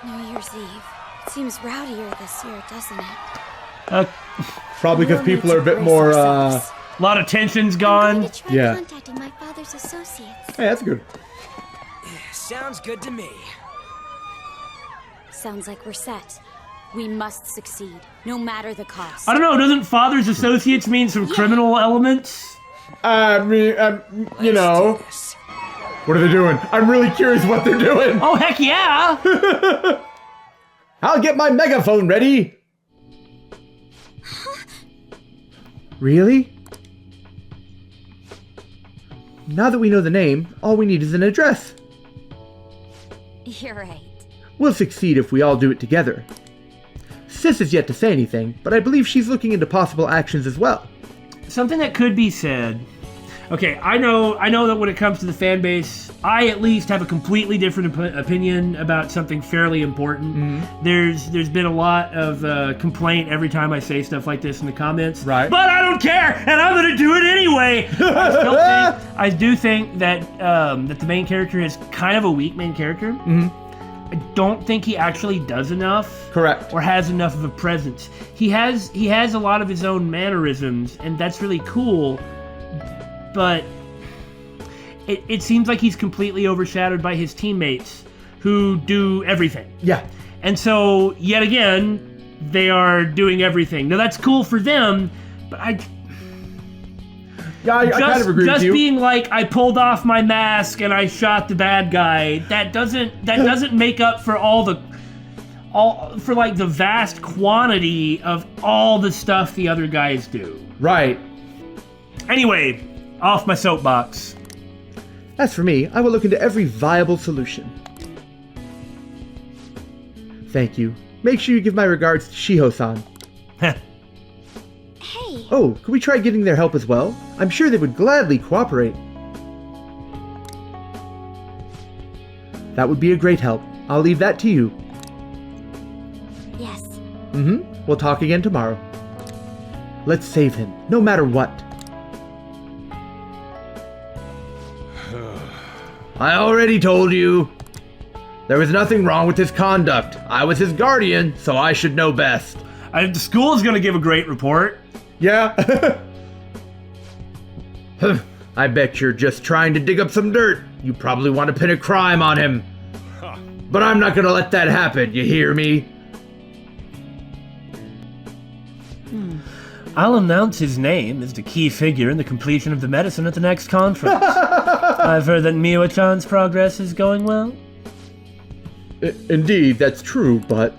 [SPEAKER 8] New Year's Eve. It seems rowdier this year, doesn't it?
[SPEAKER 3] Probably because people are a bit more,
[SPEAKER 2] a lot of tension's
[SPEAKER 10] I'm
[SPEAKER 2] gone.
[SPEAKER 10] going to try
[SPEAKER 3] Yeah.
[SPEAKER 10] contacting my father's associates.
[SPEAKER 3] Hey, that's good.
[SPEAKER 7] Sounds good to me.
[SPEAKER 8] Sounds like we're set. We must succeed, no matter the cost.
[SPEAKER 2] I don't know, doesn't Father's Associates mean some criminal elements?
[SPEAKER 3] You know. What are they doing? I'm really curious what they're doing.
[SPEAKER 2] Oh, heck yeah!
[SPEAKER 3] I'll get my megaphone ready. Really? Now that we know the name, all we need is an address.
[SPEAKER 8] You're right.
[SPEAKER 3] We'll succeed if we all do it together. Sis is yet to say anything, but I believe she's looking into possible actions as well.
[SPEAKER 2] Something that could be said. Okay, I know that when it comes to the fan base, I at least have a completely different opinion about something fairly important.
[SPEAKER 3] Mm-hmm.
[SPEAKER 2] There's been a lot of complaint every time I say stuff like this in the comments.
[SPEAKER 3] Right.
[SPEAKER 2] But I don't care, and I'm gonna do it anyway. I do think that that the main character is kind of a weak main character.
[SPEAKER 3] Mm-hmm.
[SPEAKER 2] I don't think he actually does enough.
[SPEAKER 3] Correct.
[SPEAKER 2] Or has enough of a presence. He has a lot of his own mannerisms, and that's really cool. But it seems like he's completely overshadowed by his teammates who do everything.
[SPEAKER 3] Yeah.
[SPEAKER 2] And so, yet again, they are doing everything. Now, that's cool for them, but I
[SPEAKER 3] kind of agree with you.
[SPEAKER 2] Just being like, I pulled off my mask and I shot the bad guy, that doesn't make up for the vast quantity of all the stuff the other guys do.
[SPEAKER 3] Right.
[SPEAKER 2] Anyway, off my soapbox.
[SPEAKER 3] As for me, I will look into every viable solution. Thank you. Make sure you give my regards to Shiho-san.
[SPEAKER 10] Hey.
[SPEAKER 3] Oh, could we try getting their help as well? I'm sure they would gladly cooperate. That would be a great help. I'll leave that to you.
[SPEAKER 10] Yes.
[SPEAKER 3] We'll talk again tomorrow. Let's save him, no matter what. I already told you. There was nothing wrong with his conduct. I was his guardian, so I should know best.
[SPEAKER 2] The school is going to give a great report.
[SPEAKER 3] Yeah. I bet you're just trying to dig up some dirt. You probably want to pin a crime on him. But I'm not going to let that happen, you hear me?
[SPEAKER 2] I'll announce his name as the key figure in the completion of the medicine at the next conference. I've heard that Miwa-chan's progress is going well.
[SPEAKER 3] Indeed, that's true, but...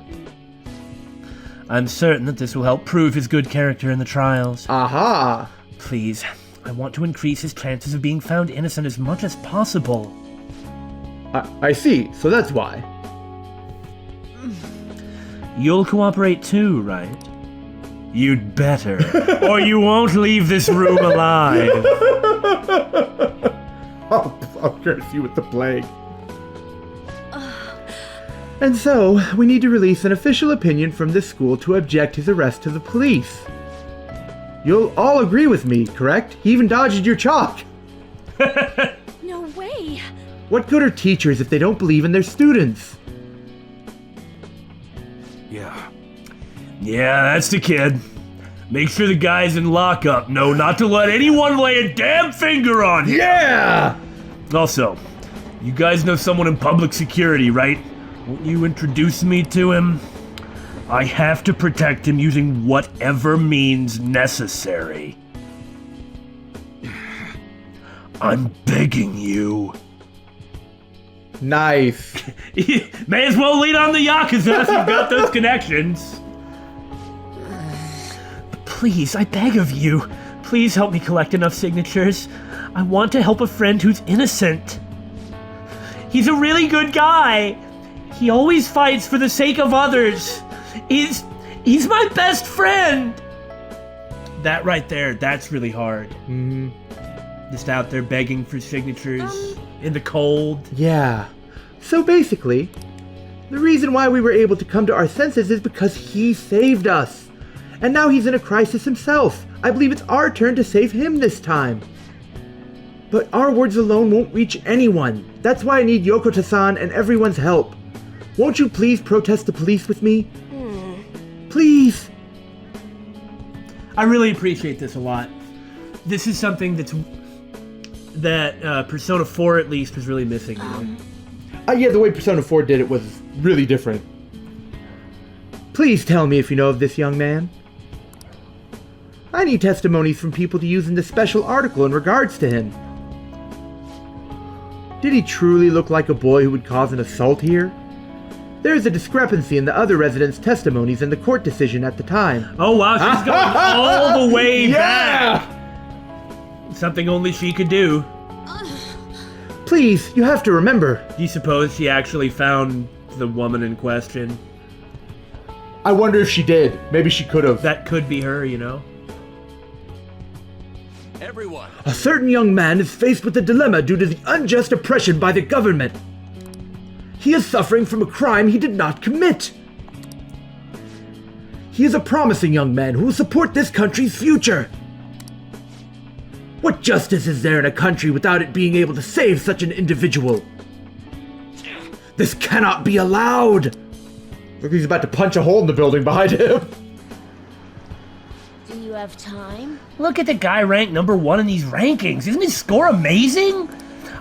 [SPEAKER 2] I'm certain that this will help prove his good character in the trials.
[SPEAKER 3] Aha!
[SPEAKER 2] Please, I want to increase his chances of being found innocent as much as possible.
[SPEAKER 3] I see, so that's why.
[SPEAKER 2] You'll cooperate too, right? You'd better, or you won't leave this room alive.
[SPEAKER 3] I'll curse you with the plague. And so, we need to release an official opinion from this school to object his arrest to the police. You'll all agree with me, correct? He even dodged your chalk.
[SPEAKER 4] No way.
[SPEAKER 3] What good are teachers if they don't believe in their students?
[SPEAKER 2] Yeah, that's the kid. Make sure the guys in lockup know not to let anyone lay a damn finger on him.
[SPEAKER 3] Yeah!
[SPEAKER 2] Also, you guys know someone in public security, right? Won't you introduce me to him? I have to protect him using whatever means necessary. I'm begging you.
[SPEAKER 3] Nice.
[SPEAKER 2] May as well lead on the Yakuza if you've got those connections. Please, I beg of you. Please help me collect enough signatures. I want to help a friend who's innocent. He's a really good guy. He always fights for the sake of others. He's my best friend. That right there, that's really hard.
[SPEAKER 3] Mm-hmm.
[SPEAKER 2] Just out there begging for signatures in the cold.
[SPEAKER 3] Yeah. So basically, the reason why we were able to come to our senses is because he saved us. And now he's in a crisis himself. I believe it's our turn to save him this time. But our words alone won't reach anyone. That's why I need Yokota-san and everyone's help. Won't you please protest the police with me? Please.
[SPEAKER 2] I really appreciate this a lot. This is something that Persona 4 at least was really missing.
[SPEAKER 3] Yeah, the way Persona 4 did it was really different. Please tell me if you know of this young man. I need testimonies from people to use in this special article in regards to him. Did he truly look like a boy who would cause an assault here? There is a discrepancy in the other residents' testimonies and the court decision at the time.
[SPEAKER 2] Oh wow, she's going all the way
[SPEAKER 3] Yeah!
[SPEAKER 2] back! Something only she could do.
[SPEAKER 3] Please, you have to remember.
[SPEAKER 2] Do you suppose she actually found the woman in question?
[SPEAKER 3] I wonder if she did. Maybe she could have.
[SPEAKER 2] That could be her, you know?
[SPEAKER 9] Everyone.
[SPEAKER 3] A certain young man is faced with a dilemma due to the unjust oppression by the government. He is suffering from a crime he did not commit. He is a promising young man who will support this country's future. What justice is there in a country without it being able to save such an individual? This cannot be allowed! Look like he's about to punch a hole in the building behind him.
[SPEAKER 10] Do you have time?
[SPEAKER 2] Look at the guy ranked number 1 in these rankings. Isn't his score amazing?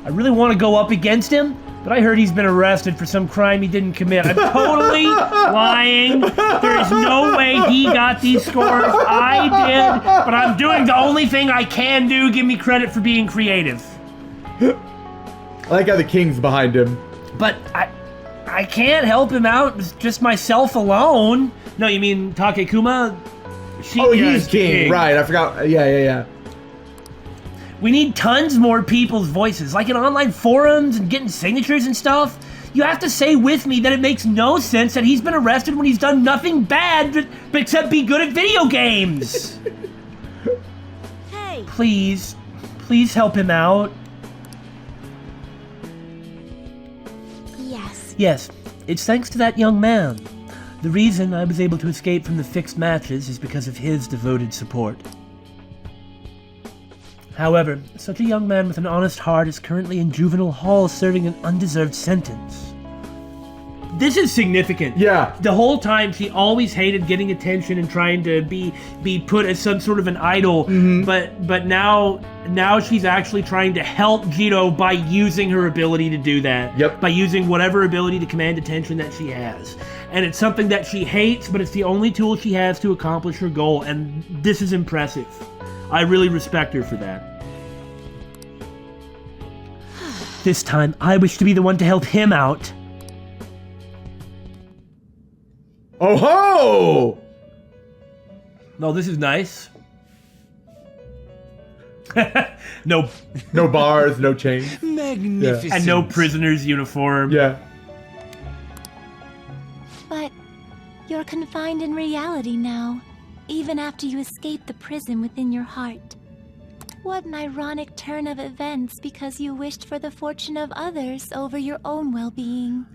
[SPEAKER 2] I really want to go up against him, but I heard he's been arrested for some crime he didn't commit. I'm totally lying. There is no way he got these scores. I did, but I'm doing the only thing I can do. Give me credit for being creative.
[SPEAKER 3] I like how the king's behind him.
[SPEAKER 2] But I can't help him out. It's just myself alone. No, you mean Takekuma?
[SPEAKER 3] He's king. Right, I forgot. Yeah.
[SPEAKER 2] We need tons more people's voices, like in online forums and getting signatures and stuff. You have to say with me that it makes no sense that he's been arrested when he's done nothing bad but except be good at video games.
[SPEAKER 10] Hey!
[SPEAKER 2] Please help him out. Yes, it's thanks to that young man. The reason I was able to escape from the fixed matches is because of his devoted support. However, such a young man with an honest heart is currently in juvenile hall serving an undeserved sentence. This is significant.
[SPEAKER 3] Yeah.
[SPEAKER 2] The whole time she always hated getting attention and trying to be put as some sort of an idol, but now she's actually trying to help Jirou by using her ability to do that.
[SPEAKER 3] Yep.
[SPEAKER 2] By using whatever ability to command attention that she has. And it's something that she hates, but it's the only tool she has to accomplish her goal, and this is impressive. I really respect her for that. This time, I wish to be the one to help him out.
[SPEAKER 3] Oh ho!
[SPEAKER 2] No, this is nice. No
[SPEAKER 3] bars, no chains.
[SPEAKER 9] Magnificent.
[SPEAKER 2] And no prisoner's uniform.
[SPEAKER 3] Yeah.
[SPEAKER 10] But you're confined in reality now, even after you escape the prison within your heart. What an ironic turn of events because you wished for the fortune of others over your own well-being.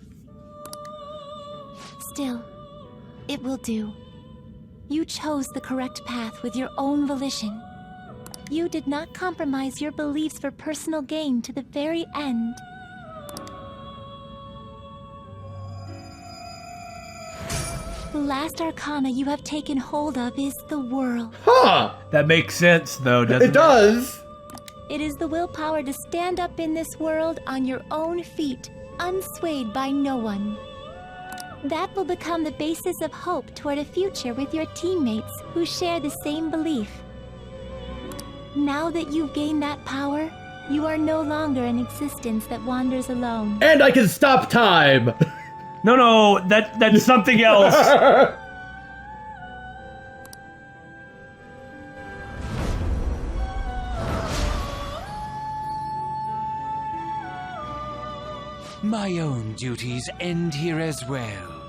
[SPEAKER 10] Still, it will do. You chose the correct path with your own volition. You did not compromise your beliefs for personal gain to the very end. The last arcana you have taken hold of is the world.
[SPEAKER 3] Huh!
[SPEAKER 2] That makes sense, though, doesn't it?
[SPEAKER 3] It does!
[SPEAKER 10] It is the willpower to stand up in this world on your own feet, unswayed by no one. That will become the basis of hope toward a future with your teammates who share the same belief. Now that you've gained that power, you are no longer an existence that wanders alone.
[SPEAKER 3] And I can stop time!
[SPEAKER 2] No, that's something else.
[SPEAKER 11] My own duties end here as well.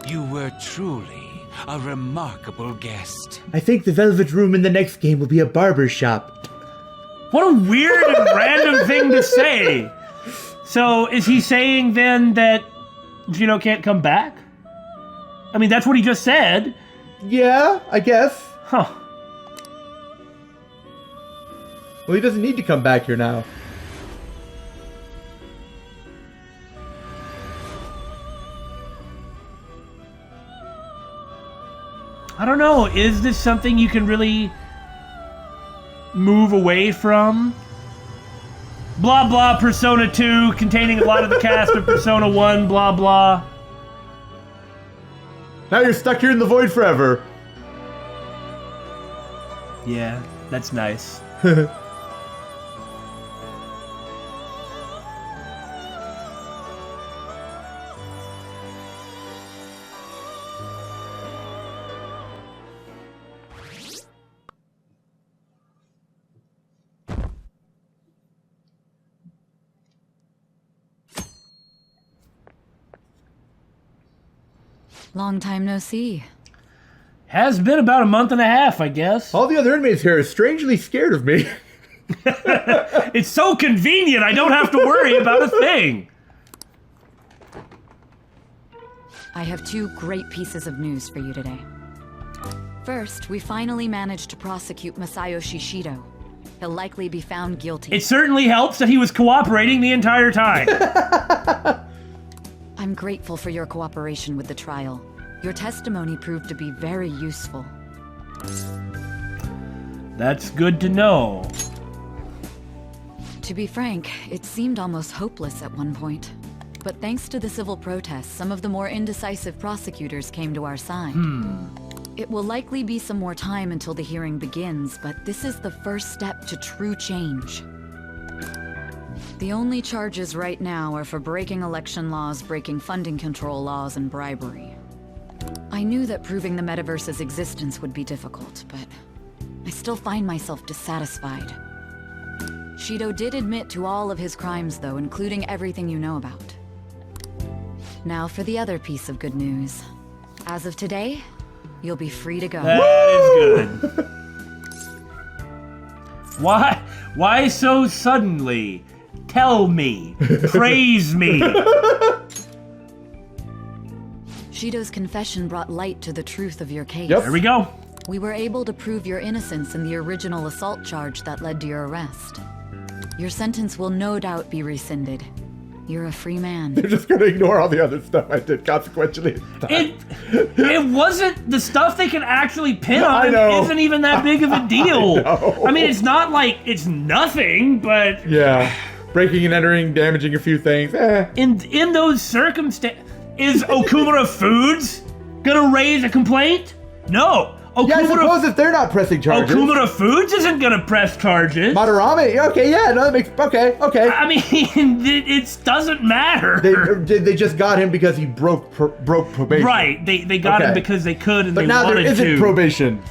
[SPEAKER 11] You were truly a remarkable guest.
[SPEAKER 3] I think the Velvet Room in the next game will be a barber shop.
[SPEAKER 2] What a weird and random thing to say. So is he saying then that Jirou can't come back? I mean, that's what he just said.
[SPEAKER 3] Yeah, I guess.
[SPEAKER 2] Huh.
[SPEAKER 3] Well, he doesn't need to come back here now.
[SPEAKER 2] I don't know. Is this something you can really move away from? Blah, blah, Persona 2, containing a lot of the cast of Persona 1, blah, blah.
[SPEAKER 3] Now you're stuck here in the void forever.
[SPEAKER 2] Yeah, that's nice.
[SPEAKER 1] Long time no see.
[SPEAKER 2] Has been about a month and a half, I guess.
[SPEAKER 3] All the other inmates here are strangely scared of me.
[SPEAKER 2] It's so convenient, I don't have to worry about a thing.
[SPEAKER 1] I have 2 great pieces of news for you today. First, we finally managed to prosecute Masayoshi Shido. He'll likely be found guilty.
[SPEAKER 2] It certainly helps that he was cooperating the entire time.
[SPEAKER 1] I'm grateful for your cooperation with the trial. Your testimony proved to be very useful.
[SPEAKER 2] That's good to know.
[SPEAKER 1] To be frank, it seemed almost hopeless at one point. But thanks to the civil protests, some of the more indecisive prosecutors came to our side. It will likely be some more time until the hearing begins, but this is the first step to true change. The only charges right now are for breaking election laws, breaking funding control laws, and bribery. I knew that proving the metaverse's existence would be difficult, but I still find myself dissatisfied. Shido did admit to all of his crimes, though, including everything you know about. Now for the other piece of good news. As of today, you'll be free to go.
[SPEAKER 2] That is good. Why so suddenly? Tell me. Praise me.
[SPEAKER 1] Shido's confession brought light to the truth of your case.
[SPEAKER 2] There we go.
[SPEAKER 1] We were able to prove your innocence in the original assault charge that led to your arrest. Your sentence will no doubt be rescinded. You're a free man.
[SPEAKER 3] They're just gonna ignore all the other stuff I did consequentially.
[SPEAKER 2] It wasn't the stuff they can actually pin on.
[SPEAKER 3] I know.
[SPEAKER 2] Isn't even that big of a deal. I mean, it's not like it's nothing, but
[SPEAKER 3] yeah, breaking and entering, damaging a few things.
[SPEAKER 2] In those circumstances, is Okumura Foods gonna raise a complaint? No.
[SPEAKER 3] Yeah, I suppose if they're not pressing charges.
[SPEAKER 2] Okumura Foods isn't gonna press charges.
[SPEAKER 3] Madarame, okay, yeah, no, that makes, okay.
[SPEAKER 2] I mean, it doesn't matter.
[SPEAKER 3] They just got him because he broke probation.
[SPEAKER 2] Right, they got him because they could and
[SPEAKER 3] but
[SPEAKER 2] they
[SPEAKER 3] now
[SPEAKER 2] wanted
[SPEAKER 3] there isn't
[SPEAKER 2] to.
[SPEAKER 3] probation.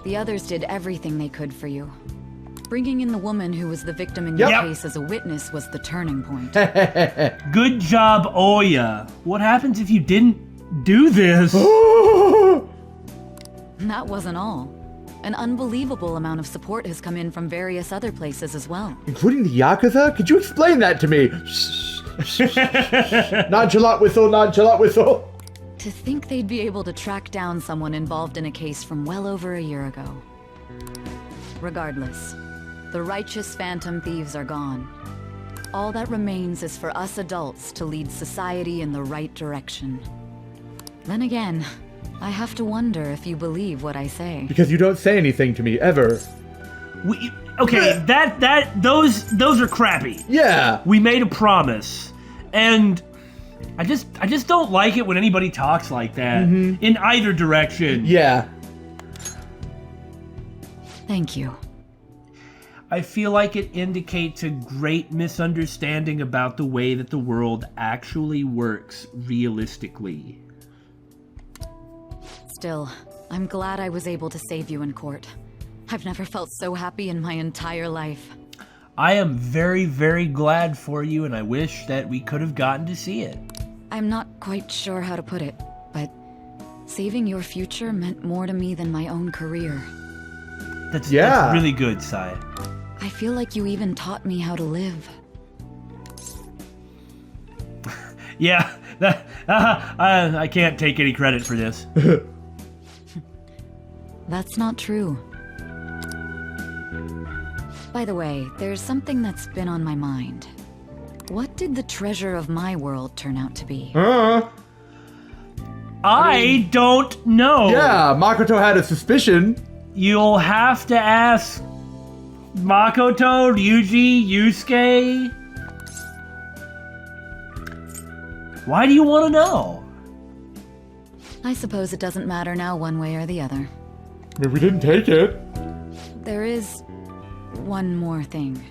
[SPEAKER 1] The others did everything they could for you. Bringing in the woman who was the victim in your case as a witness was the turning point.
[SPEAKER 2] Good job, Oya. What happens if you didn't do this?
[SPEAKER 1] That wasn't all. An unbelievable amount of support has come in from various other places as well.
[SPEAKER 3] Including the Yakuza? Could you explain that to me? Nonchalant whistle.
[SPEAKER 1] To think they'd be able to track down someone involved in a case from well over a year ago. Regardless, the righteous phantom thieves are gone. All that remains is for us adults to lead society in the right direction. Then again, I have to wonder if you believe what I say.
[SPEAKER 3] Because you don't say anything to me, ever.
[SPEAKER 2] Okay, those are crappy.
[SPEAKER 3] Yeah.
[SPEAKER 2] We made a promise. And I just don't like it when anybody talks like that. In either direction.
[SPEAKER 3] Yeah.
[SPEAKER 1] Thank you.
[SPEAKER 2] I feel like it indicates a great misunderstanding about the way that the world actually works realistically.
[SPEAKER 1] Still, I'm glad I was able to save you in court. I've never felt so happy in my entire life.
[SPEAKER 2] I am very, very glad for you, and I wish that we could have gotten to see it.
[SPEAKER 1] I'm not quite sure how to put it, but saving your future meant more to me than my own career.
[SPEAKER 2] That's really good, Sai.
[SPEAKER 1] I feel like you even taught me how to live.
[SPEAKER 2] Yeah, I can't take any credit for this.
[SPEAKER 1] That's not true. By the way, there's something that's been on my mind. What did the treasure of my world turn out to be?
[SPEAKER 2] I don't know.
[SPEAKER 3] Yeah, Makoto had a suspicion.
[SPEAKER 2] You'll have to ask Makoto, Ryuji, Yusuke. Why do you want to know?
[SPEAKER 1] I suppose it doesn't matter now one way or the other.
[SPEAKER 3] I mean, we didn't take it.
[SPEAKER 1] There is one more thing.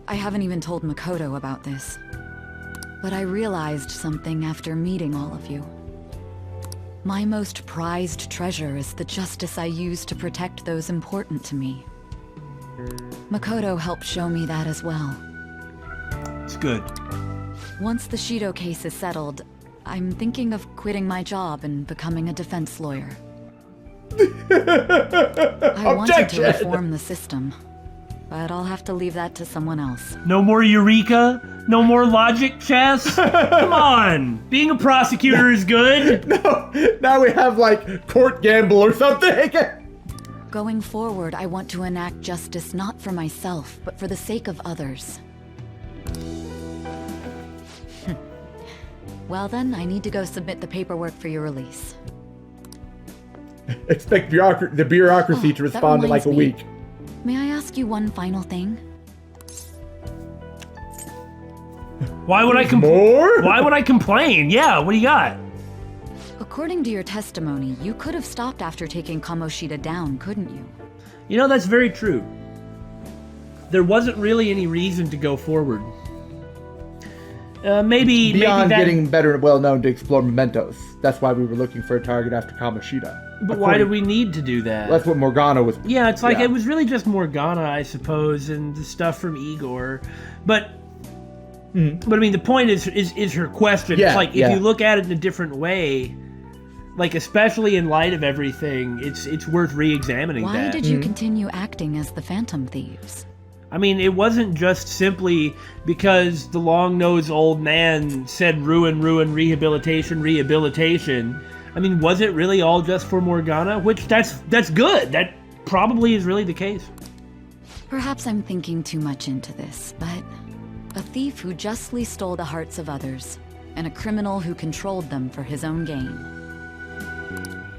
[SPEAKER 1] I haven't even told Makoto about this. But I realized something after meeting all of you. My most prized treasure is the justice I use to protect those important to me. Makoto helped show me that as well.
[SPEAKER 2] It's good.
[SPEAKER 1] Once the Shido case is settled, I'm thinking of quitting my job and becoming a defense lawyer. I wanted to reform the system, but I'll have to leave that to someone else.
[SPEAKER 2] No more Eureka? No more logic chess? Come on! Being a prosecutor is good!
[SPEAKER 3] No, now we have, like, court gamble or something!
[SPEAKER 1] Going forward, I want to enact justice not for myself, but for the sake of others. Well then, I need to go submit the paperwork for your release.
[SPEAKER 3] Expect the bureaucracy to respond in like a week.
[SPEAKER 1] May I ask you one final thing?
[SPEAKER 2] Why would I Why would I complain? Yeah, what do you got?
[SPEAKER 1] According to your testimony, you could have stopped after taking Kamoshida down, couldn't you?
[SPEAKER 2] You know, that's very true. There wasn't really any reason to go forward. Maybe
[SPEAKER 3] beyond
[SPEAKER 2] that...
[SPEAKER 3] getting better and well known to explore mementos. That's why we were looking for a target after Kamoshida.
[SPEAKER 2] But why did we need to do that?
[SPEAKER 3] That's what Morgana was.
[SPEAKER 2] Yeah, it's like it was really just Morgana, I suppose, and the stuff from Igor. But I mean, the point is her question.
[SPEAKER 3] Yeah,
[SPEAKER 2] it's like if you look at it in a different way, like especially in light of everything, it's worth re-examining that.
[SPEAKER 1] Why did you continue acting as the Phantom Thieves?
[SPEAKER 2] I mean, it wasn't just simply because the long-nosed old man said ruin, ruin, rehabilitation, rehabilitation. I mean, was it really all just for Morgana? Which, that's good. That probably is really the case.
[SPEAKER 1] Perhaps I'm thinking too much into this, but a thief who justly stole the hearts of others, and a criminal who controlled them for his own gain.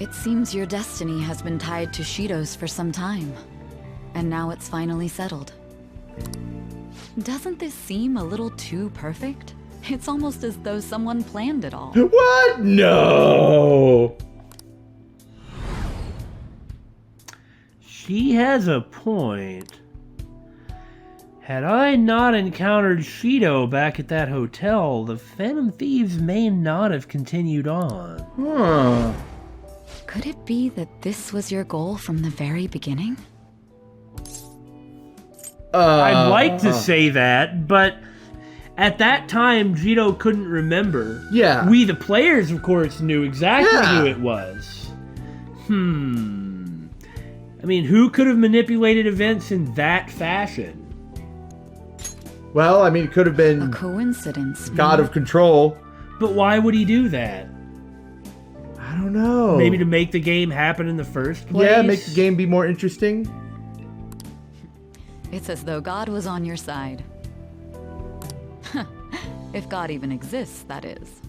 [SPEAKER 1] It seems your destiny has been tied to Shido's for some time, and now it's finally settled. Doesn't this seem a little too perfect? It's almost as though someone planned it all.
[SPEAKER 3] What? No!
[SPEAKER 2] She has a point. Had I not encountered Shido back at that hotel, the Phantom Thieves may not have continued on.
[SPEAKER 3] Huh.
[SPEAKER 1] Could it be that this was your goal from the very beginning?
[SPEAKER 2] I'd like to say that, but at that time, Jirou couldn't remember.
[SPEAKER 3] Yeah.
[SPEAKER 2] We, the players, of course, knew exactly who it was. I mean, who could have manipulated events in that fashion?
[SPEAKER 3] Well, I mean, it could have been
[SPEAKER 1] a coincidence.
[SPEAKER 3] God of Control.
[SPEAKER 2] But why would he do that?
[SPEAKER 3] I don't know.
[SPEAKER 2] Maybe to make the game happen in the first place?
[SPEAKER 3] Yeah, make the game be more interesting.
[SPEAKER 1] It's as though God was on your side. If God even exists, that is.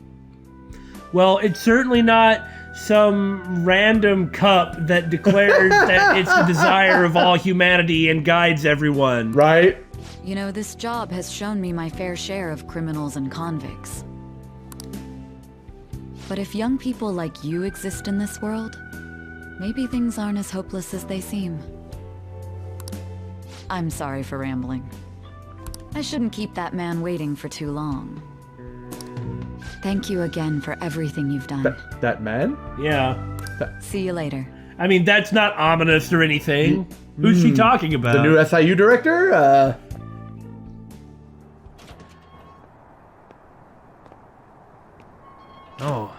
[SPEAKER 2] Well, it's certainly not some random cup that declares that it's the desire of all humanity and guides everyone.
[SPEAKER 3] Right?
[SPEAKER 1] You know, this job has shown me my fair share of criminals and convicts. But if young people like you exist in this world, maybe things aren't as hopeless as they seem. I'm sorry for rambling. I shouldn't keep that man waiting for too long. Thank you again for everything you've done.
[SPEAKER 3] That man?
[SPEAKER 2] Yeah.
[SPEAKER 1] See you later.
[SPEAKER 2] I mean, that's not ominous or anything. Who's she talking about?
[SPEAKER 3] The new SIU director?
[SPEAKER 2] Oh.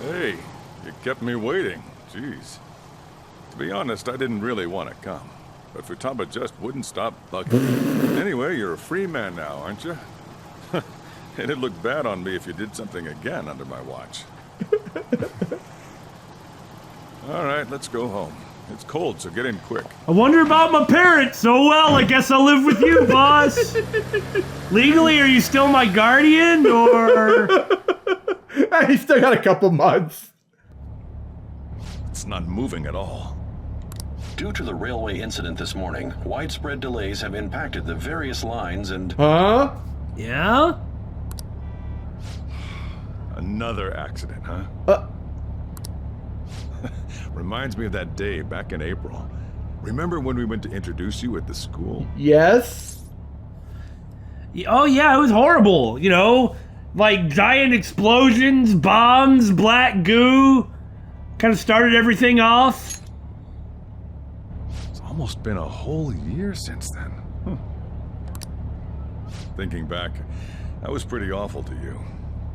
[SPEAKER 6] Hey, you kept me waiting. Jeez. To be honest, I didn't really want to come. but Futaba just wouldn't stop bugging me. Anyway, you're a free man now, aren't you? It'd look bad on me if you did something again under my watch. All right, let's go home. It's cold, so get in quick.
[SPEAKER 2] I wonder about my parents. Oh well, I guess I'll live with you, boss. Legally, are you still my guardian, or...?
[SPEAKER 3] He's still got a couple months.
[SPEAKER 6] It's not moving at all.
[SPEAKER 5] Due to the railway incident this morning, widespread delays have impacted the various lines and...
[SPEAKER 3] Huh?
[SPEAKER 2] Yeah?
[SPEAKER 6] Another accident, huh? Reminds me of that day back in April. Remember when we went to introduce you at the school?
[SPEAKER 3] Yes.
[SPEAKER 2] Oh yeah, it was horrible. You know, like giant explosions, bombs, black goo. Kind of started everything off.
[SPEAKER 6] It's almost been a whole year since then. Thinking back, that was pretty awful to you.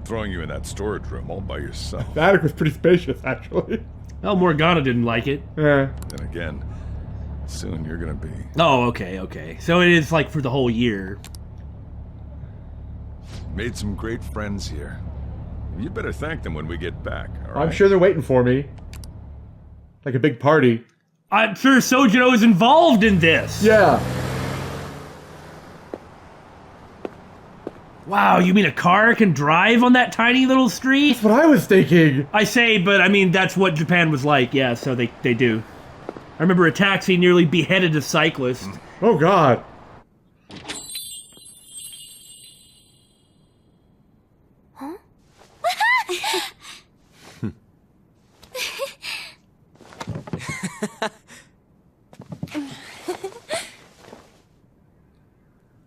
[SPEAKER 6] Throwing you in that storage room all by yourself.
[SPEAKER 3] The attic was pretty spacious, actually.
[SPEAKER 2] Well, Morgana didn't like it.
[SPEAKER 3] Yeah.
[SPEAKER 6] Then again, soon you're gonna be.
[SPEAKER 2] Oh, okay. So it is like for the whole year.
[SPEAKER 6] Made some great friends here. You'd better thank them when we get back, all right?
[SPEAKER 3] I'm sure they're waiting for me. Like a big party.
[SPEAKER 2] I'm sure Sojiro is involved in this.
[SPEAKER 3] Yeah.
[SPEAKER 2] Wow, you mean a car can drive on that tiny little street?
[SPEAKER 3] That's what I was thinking.
[SPEAKER 2] I say, but I mean, that's what Japan was like. Yeah, so they do. I remember a taxi nearly beheaded a cyclist.
[SPEAKER 3] Oh, God.
[SPEAKER 10] Huh?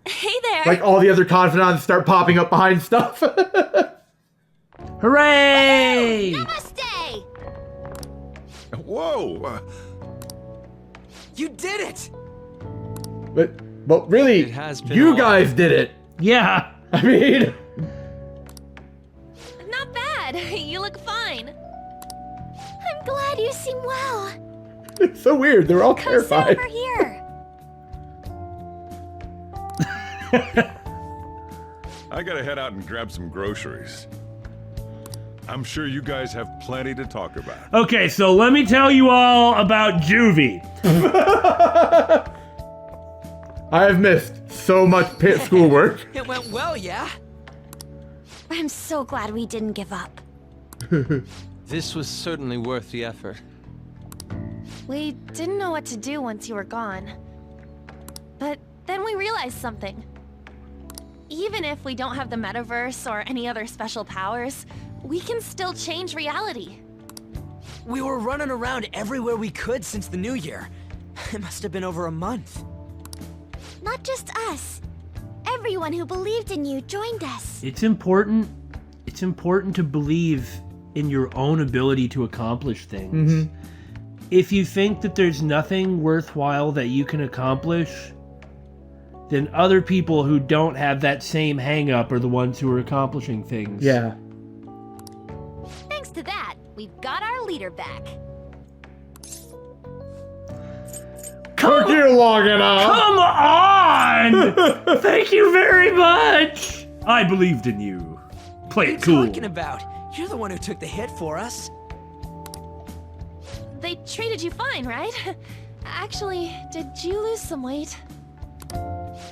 [SPEAKER 10] Hey there.
[SPEAKER 3] Like all the other confidants start popping up behind stuff.
[SPEAKER 2] Hooray!
[SPEAKER 10] Namaste.
[SPEAKER 6] Whoa!
[SPEAKER 7] You did it!
[SPEAKER 3] But really,
[SPEAKER 9] It has been
[SPEAKER 3] you
[SPEAKER 9] all-
[SPEAKER 3] guys did it.
[SPEAKER 2] Yeah.
[SPEAKER 3] I mean,
[SPEAKER 4] Not bad. You look fine.
[SPEAKER 10] I'm glad you seem well.
[SPEAKER 3] it's so weird. They're all
[SPEAKER 10] Come sit
[SPEAKER 3] terrified.
[SPEAKER 10] over here.
[SPEAKER 6] I gotta head out and grab some groceries. I'm sure you guys have plenty to talk about.
[SPEAKER 2] Okay, so let me tell you all about Juvie.
[SPEAKER 3] I have missed so much schoolwork.
[SPEAKER 7] It went well, yeah?
[SPEAKER 10] I'm so glad we didn't give up.
[SPEAKER 9] This was certainly worth the effort.
[SPEAKER 12] We didn't know what to do once you were gone. But then we realized something. Even if we don't have the metaverse or any other special powers, we can still change reality.
[SPEAKER 7] We were running around everywhere we could since the new year. It must have been over a month.
[SPEAKER 10] Not just us. Everyone who believed in you joined us.
[SPEAKER 2] It's important to believe in your own ability to accomplish things.
[SPEAKER 3] Mm-hmm.
[SPEAKER 2] If you think that there's nothing worthwhile that you can accomplish, then other people who don't have that same hang-up are the ones who are accomplishing things.
[SPEAKER 3] Yeah.
[SPEAKER 10] Thanks to that, we've got our leader back.
[SPEAKER 3] Took you long enough.
[SPEAKER 2] Come on! Thank you very much! I believed in you. Play it
[SPEAKER 7] What are you
[SPEAKER 2] cool.
[SPEAKER 7] talking about? You're the one who took the hit for us.
[SPEAKER 12] They treated you fine, right? Actually, did you lose some weight?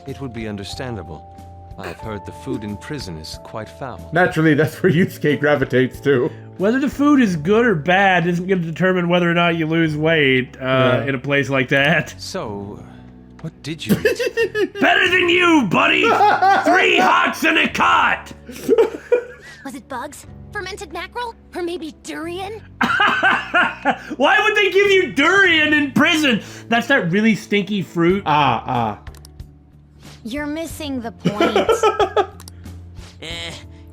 [SPEAKER 9] It would be understandable. I've heard the food in prison is quite foul.
[SPEAKER 3] Naturally, that's where Yusuke gravitates to.
[SPEAKER 2] Whether the food is good or bad isn't going to determine whether or not you lose weight in a place like that.
[SPEAKER 9] So, what did you eat?
[SPEAKER 2] Better than you, buddy! 3 hots and a cot!
[SPEAKER 10] Was it bugs? Fermented mackerel? Or maybe durian?
[SPEAKER 2] Why would they give you durian in prison? That's that really stinky fruit.
[SPEAKER 10] You're missing the point.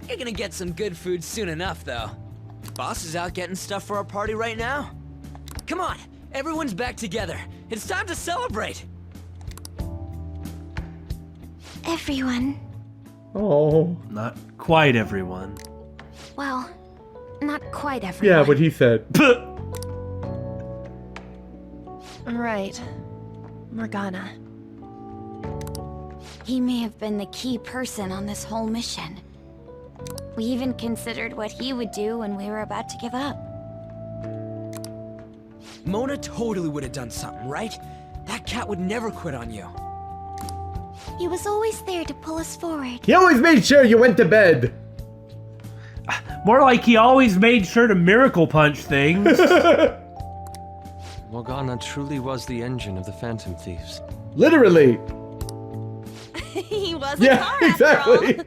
[SPEAKER 7] You're gonna get some good food soon enough, though. Boss is out getting stuff for our party right now. Come on, everyone's back together. It's time to celebrate.
[SPEAKER 10] Everyone.
[SPEAKER 3] Oh.
[SPEAKER 2] Not quite everyone.
[SPEAKER 10] Well, not quite everyone.
[SPEAKER 3] Yeah, what he said.
[SPEAKER 12] Right. Morgana.
[SPEAKER 8] He may have been the key person on this whole mission. We even considered what he would do when we were about to give up.
[SPEAKER 7] Mona totally would have done something, right? That cat would never quit on you.
[SPEAKER 10] He was always there to pull us forward.
[SPEAKER 3] He always made sure you went to bed.
[SPEAKER 2] More like he always made sure to miracle punch things.
[SPEAKER 9] Morgana truly was the engine of the Phantom Thieves.
[SPEAKER 3] Literally.
[SPEAKER 12] He was a car after
[SPEAKER 3] exactly.
[SPEAKER 12] all.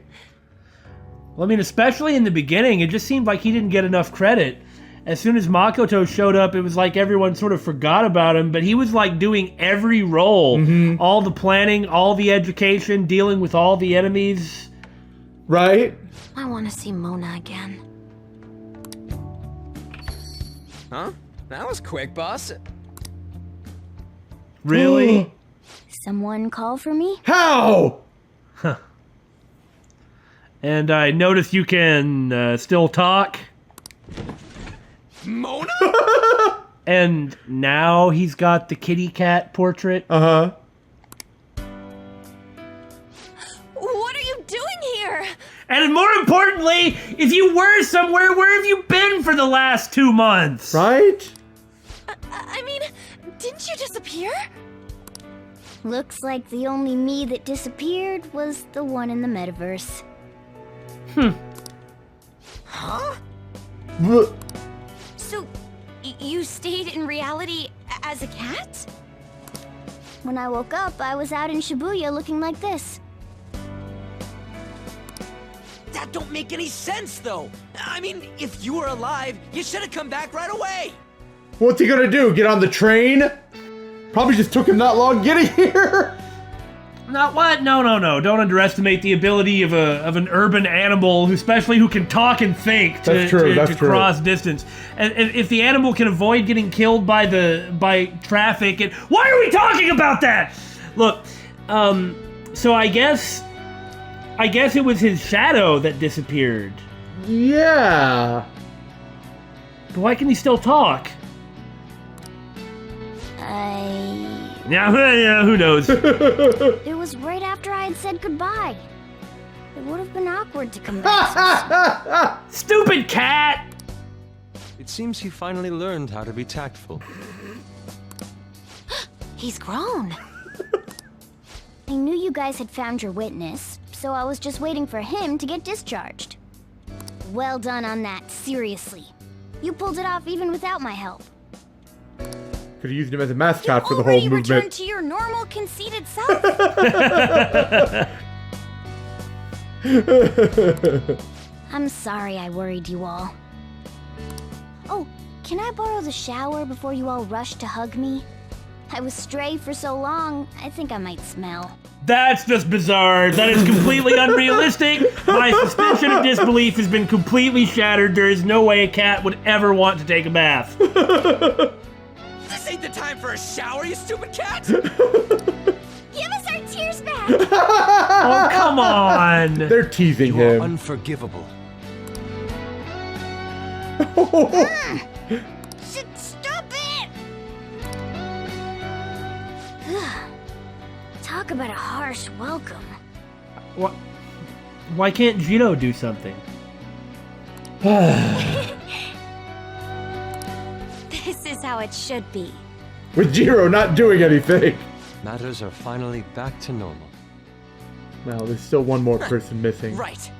[SPEAKER 2] Well, I mean, especially in the beginning, it just seemed like he didn't get enough credit. As soon as Makoto showed up, it was like everyone sort of forgot about him, but he was like doing every role.
[SPEAKER 3] Mm-hmm.
[SPEAKER 2] All the planning, all the education, dealing with all the enemies.
[SPEAKER 3] Right?
[SPEAKER 8] I want to see Mona again.
[SPEAKER 7] Huh? That was quick, boss.
[SPEAKER 2] Really?
[SPEAKER 10] Someone call for me?
[SPEAKER 3] How?
[SPEAKER 2] Huh. And I notice you can still talk.
[SPEAKER 7] Mona?
[SPEAKER 2] And now he's got the kitty cat portrait.
[SPEAKER 3] Uh-huh.
[SPEAKER 12] What are you doing here?
[SPEAKER 2] And more importantly, if you were somewhere, where have you been for the last 2 months?
[SPEAKER 3] Right?
[SPEAKER 12] I mean, didn't you disappear?
[SPEAKER 10] Looks like the only me that disappeared was the one in the metaverse.
[SPEAKER 12] Huh?
[SPEAKER 8] So, you stayed in reality as a cat?
[SPEAKER 10] When I woke up, I was out in Shibuya looking like this.
[SPEAKER 7] That don't make any sense, though. I mean, if you were alive, you should have come back right away.
[SPEAKER 3] What's he gonna do? Get on the train? Probably just took him that long getting here.
[SPEAKER 2] Not what? No. Don't underestimate the ability of an urban animal, especially who can talk and think to cross distance. And if the animal can avoid getting killed by traffic, and why are we talking about that? Look, so I guess it was his shadow that disappeared.
[SPEAKER 3] Yeah.
[SPEAKER 2] But why can he still talk? Yeah, who knows?
[SPEAKER 10] It was right after I had said goodbye. It would have been awkward to come back.
[SPEAKER 2] Stupid cat!
[SPEAKER 9] It seems he finally learned how to be tactful.
[SPEAKER 8] He's grown.
[SPEAKER 10] I knew you guys had found your witness, so I was just waiting for him to get discharged. Well done on that, seriously. You pulled it off even without my help.
[SPEAKER 3] Could have used him as a mascot for the whole
[SPEAKER 8] Already
[SPEAKER 3] movement.
[SPEAKER 8] returned to your normal, conceited self.
[SPEAKER 10] I'm sorry I worried you all. Oh, can I borrow the shower before you all rush to hug me? I was stray for so long, I think I might smell.
[SPEAKER 2] That's just bizarre. That is completely unrealistic. My suspension of disbelief has been completely shattered. There is no way a cat would ever want to take a bath.
[SPEAKER 7] This ain't the time for a shower, you stupid cat!
[SPEAKER 10] Give us our tears back!
[SPEAKER 2] Oh, come on!
[SPEAKER 3] They're teasing
[SPEAKER 9] You are
[SPEAKER 3] him.
[SPEAKER 9] unforgivable.
[SPEAKER 10] Stop it! Talk about a harsh welcome.
[SPEAKER 2] Why can't Jirou do something?
[SPEAKER 8] This is how it should be.
[SPEAKER 3] With Jirou not doing anything.
[SPEAKER 9] Matters are finally back to normal.
[SPEAKER 3] Well, there's still one more person missing.
[SPEAKER 7] Right.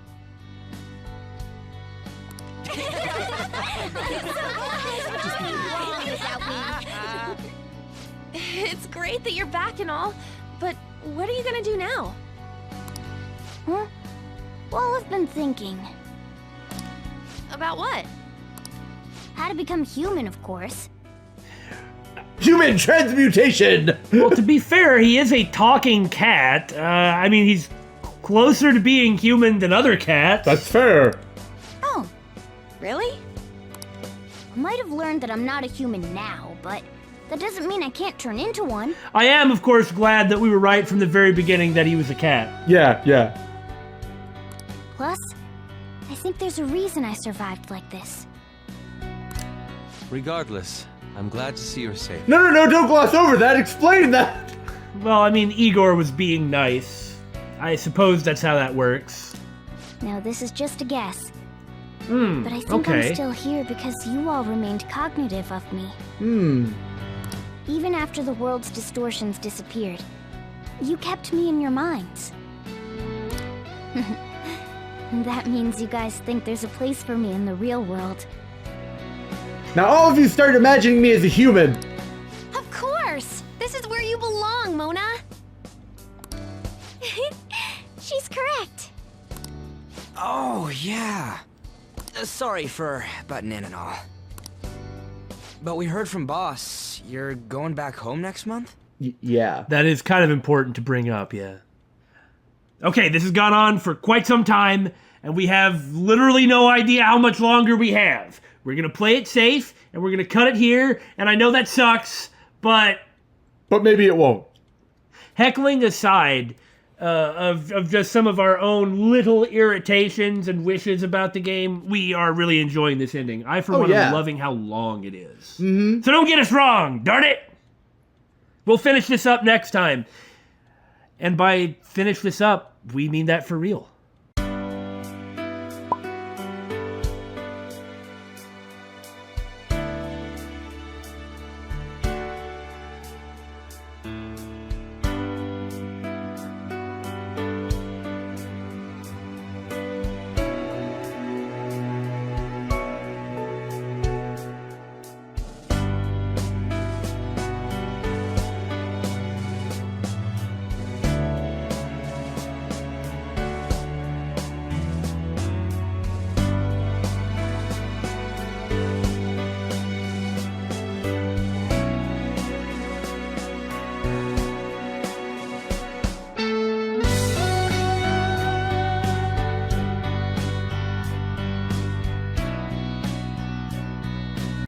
[SPEAKER 12] It's great that you're back and all, but what are you gonna do now?
[SPEAKER 10] Huh? Well, I've been thinking.
[SPEAKER 12] About what?
[SPEAKER 10] How to become human, of course.
[SPEAKER 3] Human transmutation!
[SPEAKER 2] Well, to be fair, he is a talking cat. I mean, he's closer to being human than other cats.
[SPEAKER 3] That's fair.
[SPEAKER 10] Oh, really? I might have learned that I'm not a human now, but that doesn't mean I can't turn into one.
[SPEAKER 2] I am, of course, glad that we were right from the very beginning that he was a cat.
[SPEAKER 3] Yeah.
[SPEAKER 10] Plus, I think there's a reason I survived like this.
[SPEAKER 9] Regardless, I'm glad to see you're safe.
[SPEAKER 3] No, don't gloss over that. Explain that.
[SPEAKER 2] Well, I mean, Igor was being nice. I suppose that's how that works.
[SPEAKER 10] Now, this is just a guess.
[SPEAKER 2] Hmm,
[SPEAKER 10] But I think
[SPEAKER 2] okay.
[SPEAKER 10] I'm still here because you all remained cognitive of me. Even after the world's distortions disappeared, you kept me in your minds. That means you guys think there's a place for me in the real world.
[SPEAKER 3] Now all of you start imagining me as a human.
[SPEAKER 12] Of course! This is where you belong, Mona!
[SPEAKER 10] She's correct.
[SPEAKER 7] Oh, yeah. Sorry for butting in and all. But we heard from Boss. You're going back home next month?
[SPEAKER 3] Yeah.
[SPEAKER 2] That is kind of important to bring up, yeah. Okay, this has gone on for quite some time, and we have literally no idea how much longer we have. We're going to play it safe, and we're going to cut it here, and I know that sucks, but...
[SPEAKER 3] But maybe it won't.
[SPEAKER 2] Heckling aside, of just some of our own little irritations and wishes about the game, we are really enjoying this ending. I, for one, am loving how long it is. So don't get us wrong, darn it! We'll finish this up next time. And by finish this up, we mean that for real.